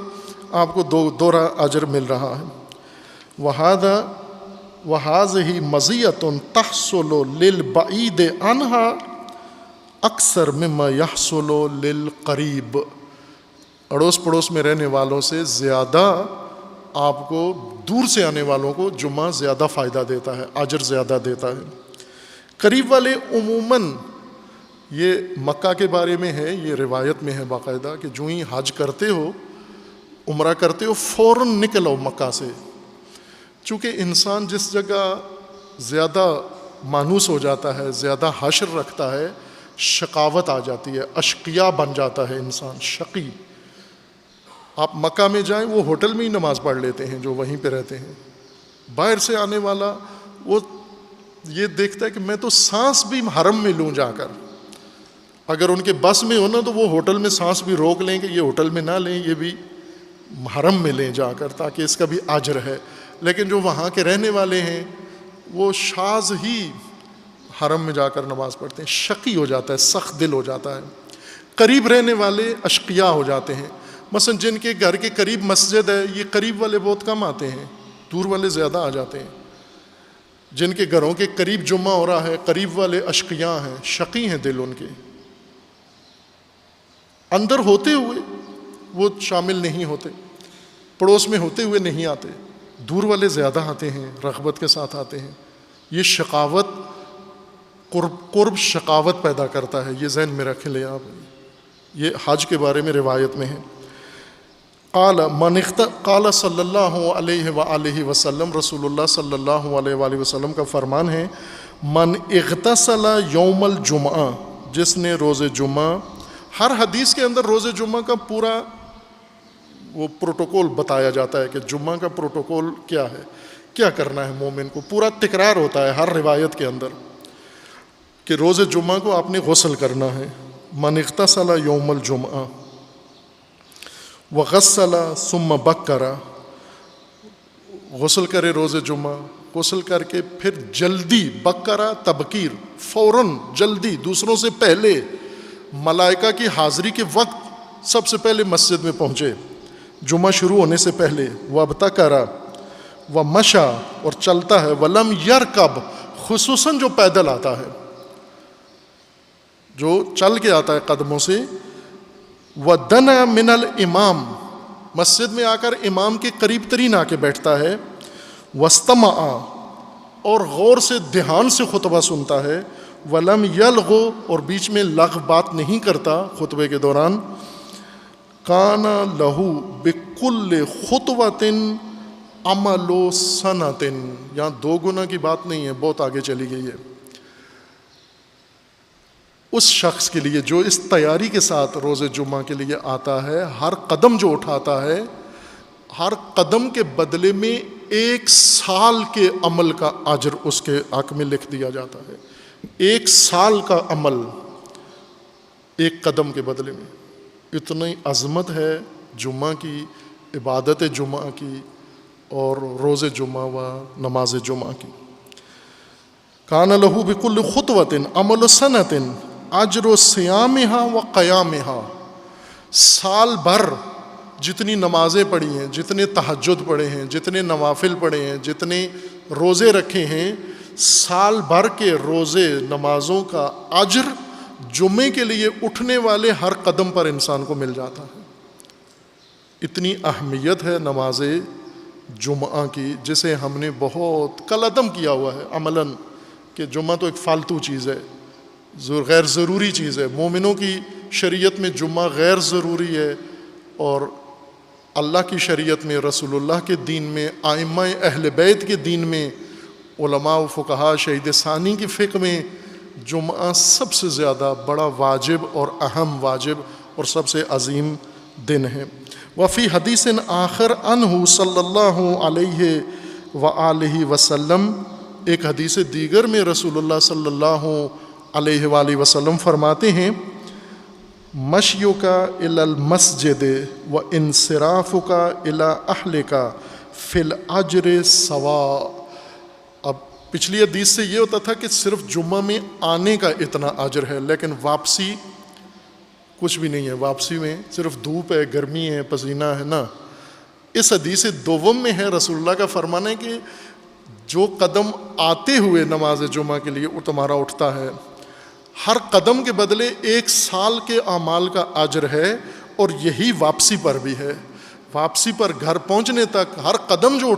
Speaker 1: آپ کو دوہرا اجر مل رہا ہے۔ وَهَذِهِ مَزِيَّةٌ تَحْصُلُ لِلْبَعِيدِ عَنْهَا اکثر مما يحصل للقریب، اڑوس پڑوس میں رہنے والوں سے زیادہ آپ کو، دور سے آنے والوں کو جمعہ زیادہ فائدہ دیتا ہے، اجر زیادہ دیتا ہے۔ قریب والے عموماً، یہ مکہ کے بارے میں ہے، یہ روایت میں ہے باقاعدہ کہ جو ہی حج کرتے ہو، عمرہ کرتے ہو، فوراً نکلو مکہ سے، چونکہ انسان جس جگہ زیادہ مانوس ہو جاتا ہے، زیادہ حشر رکھتا ہے، شقاوت آ جاتی ہے، اشقیاء بن جاتا ہے انسان، شقی۔ آپ مکہ میں جائیں، وہ ہوٹل میں ہی نماز پڑھ لیتے ہیں جو وہیں پہ رہتے ہیں۔ باہر سے آنے والا وہ یہ دیکھتا ہے کہ میں تو سانس بھی حرم میں لوں جا کر، اگر ان کے بس میں ہونا تو وہ ہوٹل میں سانس بھی روک لیں کہ یہ ہوٹل میں نہ لیں، یہ بھی حرم میں لیں جا کر، تاکہ اس کا بھی اجر ہے۔ لیکن جو وہاں کے رہنے والے ہیں، وہ شاذ ہی حرم میں جا کر نماز پڑھتے ہیں، شقی ہو جاتا ہے، سخت دل ہو جاتا ہے۔ قریب رہنے والے اشقیاء ہو جاتے ہیں۔ مثلا جن کے گھر کے قریب مسجد ہے، یہ قریب والے بہت کم آتے ہیں، دور والے زیادہ آ جاتے ہیں۔ جن کے گھروں کے قریب جمعہ ہو رہا ہے، قریب والے اشقیاء ہیں، شقی ہیں دل ان کے۔ اندر ہوتے ہوئے وہ شامل نہیں ہوتے، پڑوس میں ہوتے ہوئے نہیں آتے، دور والے زیادہ آتے ہیں، رغبت کے ساتھ آتے ہیں. یہ شقاوت، قرب شقاوت پیدا کرتا ہے، یہ ذہن میں رکھ لیں آپ. یہ حج کے بارے میں روایت میں ہے. قال صلی اللہ علیہ وآلہ وسلم، رسول اللہ صلی اللہ علیہ وآلہ وسلم کا فرمان ہے، من اغتسل یوم الجمعہ، جس نے روز جمعہ، ہر حدیث کے اندر روز جمعہ کا پورا وہ پروٹوکول بتایا جاتا ہے کہ جمعہ کا پروٹوکول کیا ہے، کیا کرنا ہے مومن کو، پورا تکرار ہوتا ہے ہر روایت کے اندر کہ روز جمعہ کو آپ نے غسل کرنا ہے. من اغتسل یوم الجمعہ وغسل ثم بکر، غسل کرے روز جمعہ، غسل کر کے پھر جلدی، بکرا تبکیر، فوراً جلدی، دوسروں سے پہلے، ملائکہ کی حاضری کے وقت سب سے پہلے مسجد میں پہنچے جمعہ شروع ہونے سے پہلے. وابتکرا ومشا، اور چلتا ہے، ولم یرکب، خصوصاً جو پیدل آتا ہے، جو چل کے آتا ہے قدموں سے. ودنا من الامام، مسجد میں آ کر امام کے قریب ترین آ کے بیٹھتا ہے. واستمع، اور غور سے دھیان سے خطبہ سنتا ہے. ولم یلغو، اور بیچ میں لغو بات نہیں کرتا خطبے کے دوران. کان لہو بکل خطوۃ عمل سنۃ، یہاں 2 گنا کی بات نہیں ہے، بہت آگے چلی گئی ہے. اس شخص کے لیے جو اس تیاری کے ساتھ روز جمعہ کے لیے آتا ہے، ہر قدم جو اٹھاتا ہے، ہر قدم کے بدلے میں 1 سال کے عمل کا اجر اس کے حق میں لکھ دیا جاتا ہے. 1 سال کا عمل 1 قدم کے بدلے میں. اتنی عظمت ہے جمعہ کی، عبادت جمعہ کی، اور روز جمعہ و نماز جمعہ کی. کان لہو بکل خطوۃ عمل سنۃ اجر صیامہا و قیامہا، سال بھر جتنی نمازیں پڑھی ہیں، جتنے تہجد پڑھے ہیں، جتنے نوافل پڑھے ہیں، جتنے روزے رکھے ہیں، سال بھر کے روزے نمازوں کا اجر جمعے کے لیے اٹھنے والے ہر قدم پر انسان کو مل جاتا ہے. اتنی اہمیت ہے نماز جمعہ کی، جسے ہم نے بہت کل عدم کیا ہوا ہے عملاً، کہ جمعہ تو ایک فالتو چیز ہے، غیر ضروری چیز ہے. مومنوں کی شریعت میں جمعہ غیر ضروری ہے، اور اللہ کی شریعت میں، رسول اللہ کے دین میں، ائمہ اہل بیت کے دین میں، علماء و فقہاء شہید ثانی کی فقہ میں جمعہ سب سے زیادہ بڑا واجب اور اہم واجب اور سب سے عظیم دن ہے. وفی حدیث آخر عنہ صلی اللہ علیہ وآلہ وسلم، ایک حدیث دیگر میں رسول اللہ صلی اللہ علیہ وآلہ وسلم فرماتے ہیں، مشیک الی المسجد و انصرافک الی اہلک فی الاجر سواء. اب پچھلی حدیث سے یہ ہوتا تھا کہ صرف جمعہ میں آنے کا اتنا اجر ہے، لیکن واپسی کچھ بھی نہیں ہے. واپسی میں صرف دھوپ ہے، گرمی ہے، پسینہ ہے نا. اس حدیث دوم میں ہے، رسول اللہ کا فرمان ہے کہ جو قدم آتے ہوئے نماز جمعہ کے لیے تمہارا اٹھتا ہے، ہر قدم کے بدلے 1 سال کے اعمال کا اجر ہے. اور یہی واپسی پر بھی ہے. واپسی پر گھر پہنچنے تک ہر قدم جو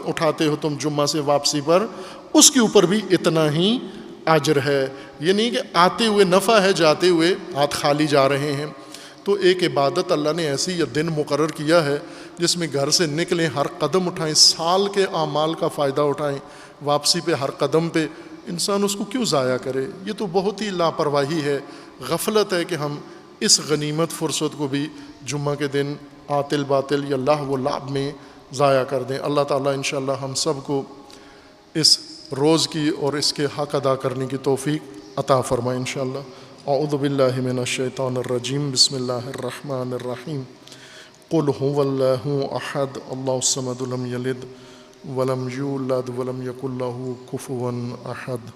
Speaker 1: اٹھاتے ہو تم جمعہ سے واپسی پر، اس کے اوپر بھی اتنا ہی اجر ہے. یہ نہیں کہ آتے ہوئے نفع ہے، جاتے ہوئے ہاتھ خالی جا رہے ہیں. تو ایک عبادت اللہ نے ایسی یہ دن مقرر کیا ہے جس میں گھر سے نکلیں، ہر قدم اٹھائیں، سال کے اعمال کا فائدہ اٹھائیں. واپسی پہ ہر قدم پہ انسان اس کو کیوں ضائع کرے؟ یہ تو بہت ہی لاپرواہی ہے، غفلت ہے کہ ہم اس غنیمت فرصت کو بھی جمعہ کے دن عاطل باطل یا لہو و لعب میں ضائع کر دیں. اللہ تعالیٰ انشاءاللہ ہم سب کو اس روز کی اور اس کے حق ادا کرنے کی توفیق عطا فرمائے انشاءاللہ. اعوذ باللہ من الشیطان الرجیم، بسم اللہ الرحمن الرحیم. قل هو اللہ احد اللہ الصمد لم یلد ولم یولد ولم یکن لہ کفوا احد.